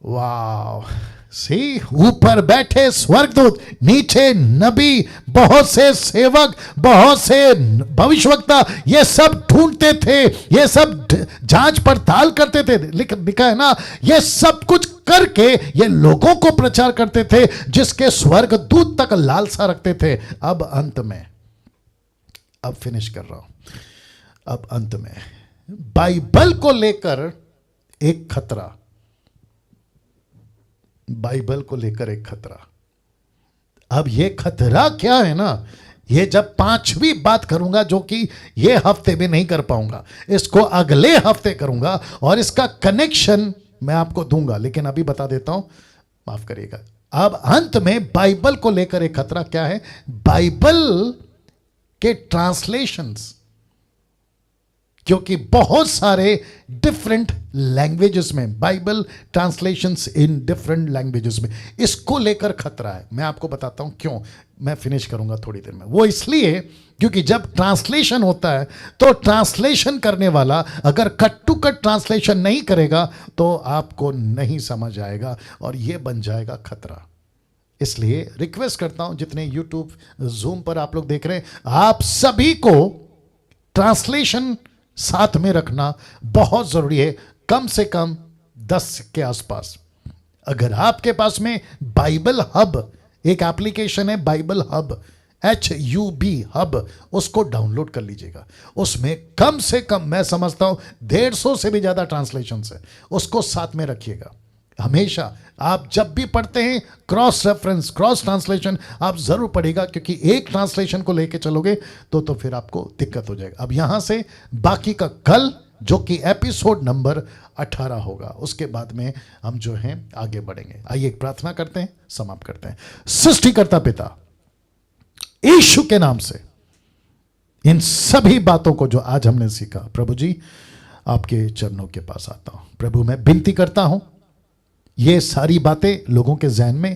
वाह, सी, ऊपर बैठे स्वर्गदूत, नीचे नबी, बहुत से सेवक, बहुत से भविष्यवक्ता, ये सब ढूंढते थे, ये सब जांच पड़ताल करते थे। लिखा है ना, ये सब कुछ करके ये लोगों को प्रचार करते थे जिसके स्वर्गदूत तक लालसा रखते थे। अब अंत में, अब फिनिश कर रहा हूं, अब अंत में बाइबल को लेकर एक खतरा, बाइबल को लेकर एक खतरा। अब ये खतरा क्या है ना, ये जब पांचवी बात करूंगा जो कि ये हफ्ते में नहीं कर पाऊंगा, इसको अगले हफ्ते करूंगा और इसका कनेक्शन मैं आपको दूंगा, लेकिन अभी बता देता हूं, माफ करिएगा। अब अंत में बाइबल को लेकर एक खतरा क्या है, बाइबल के ट्रांसलेशंस, क्योंकि बहुत सारे डिफरेंट लैंग्वेजेस में, Bible translations in different languages में, इसको लेकर खतरा है। मैं आपको बताता हूं क्यों, मैं फिनिश करूंगा थोड़ी देर में। वो इसलिए क्योंकि जब ट्रांसलेशन होता है तो ट्रांसलेशन करने वाला अगर कट टू कट ट्रांसलेशन नहीं करेगा तो आपको नहीं समझ आएगा और यह बन जाएगा खतरा। इसलिए रिक्वेस्ट करता हूं, जितने यूट्यूब जूम पर आप लोग देख रहे हैं, आप सभी को ट्रांसलेशन साथ में रखना बहुत जरूरी है, कम से कम 10 के आसपास। अगर आपके पास में बाइबल हब, एक एप्लीकेशन है बाइबल हब, HUB हब, उसको डाउनलोड कर लीजिएगा। उसमें कम से कम मैं समझता हूं 150 से भी ज्यादा ट्रांसलेशन है, उसको साथ में रखिएगा। हमेशा आप जब भी पढ़ते हैं क्रॉस रेफरेंस, क्रॉस ट्रांसलेशन आप जरूर पढ़िएगा, क्योंकि एक ट्रांसलेशन को लेके चलोगे तो फिर आपको दिक्कत हो जाएगा। अब यहां से बाकी का कल, जो कि एपिसोड नंबर 18 होगा, उसके बाद में हम जो हैं आगे बढ़ेंगे। आइए एक प्रार्थना करते हैं, समाप्त करते हैं। सृष्टिकर्ता पिता, यीशु के नाम से इन सभी बातों को जो आज हमने सीखा, प्रभु जी आपके चरणों के पास आता हूं। प्रभु मैं विनती करता हूं, ये सारी बातें लोगों के जहन में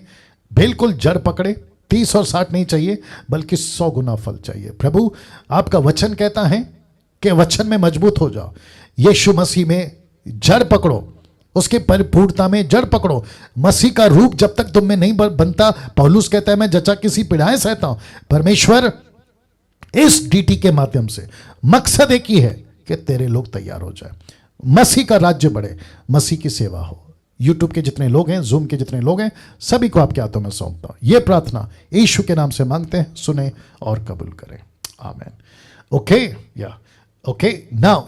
बिल्कुल जड़ पकड़े। 30 और 60 नहीं चाहिए, बल्कि 100 गुना फल चाहिए। प्रभु आपका वचन कहता है कि वचन में मजबूत हो जाओ, यीशु मसीह में जड़ पकड़ो, उसके परिपूर्णता में जड़ पकड़ो। मसीह का रूप जब तक तुम में नहीं बनता, पौलुस कहता है मैं जचा किसी पीड़ाएं सहता हूं। परमेश्वर इस डीटी के माध्यम से मकसद एक ही है कि तेरे लोग तैयार हो जाए, मसीह का राज्य बढ़े, मसीह की सेवा हो। यूट्यूब के जितने लोग हैं, जूम के जितने लोग हैं, सभी को आपके हाथों में सौंपता हूं। यह प्रार्थना यीशु के नाम से मांगते हैं, सुने और कबूल करें, आमीन। ओके, या ओके, नाउ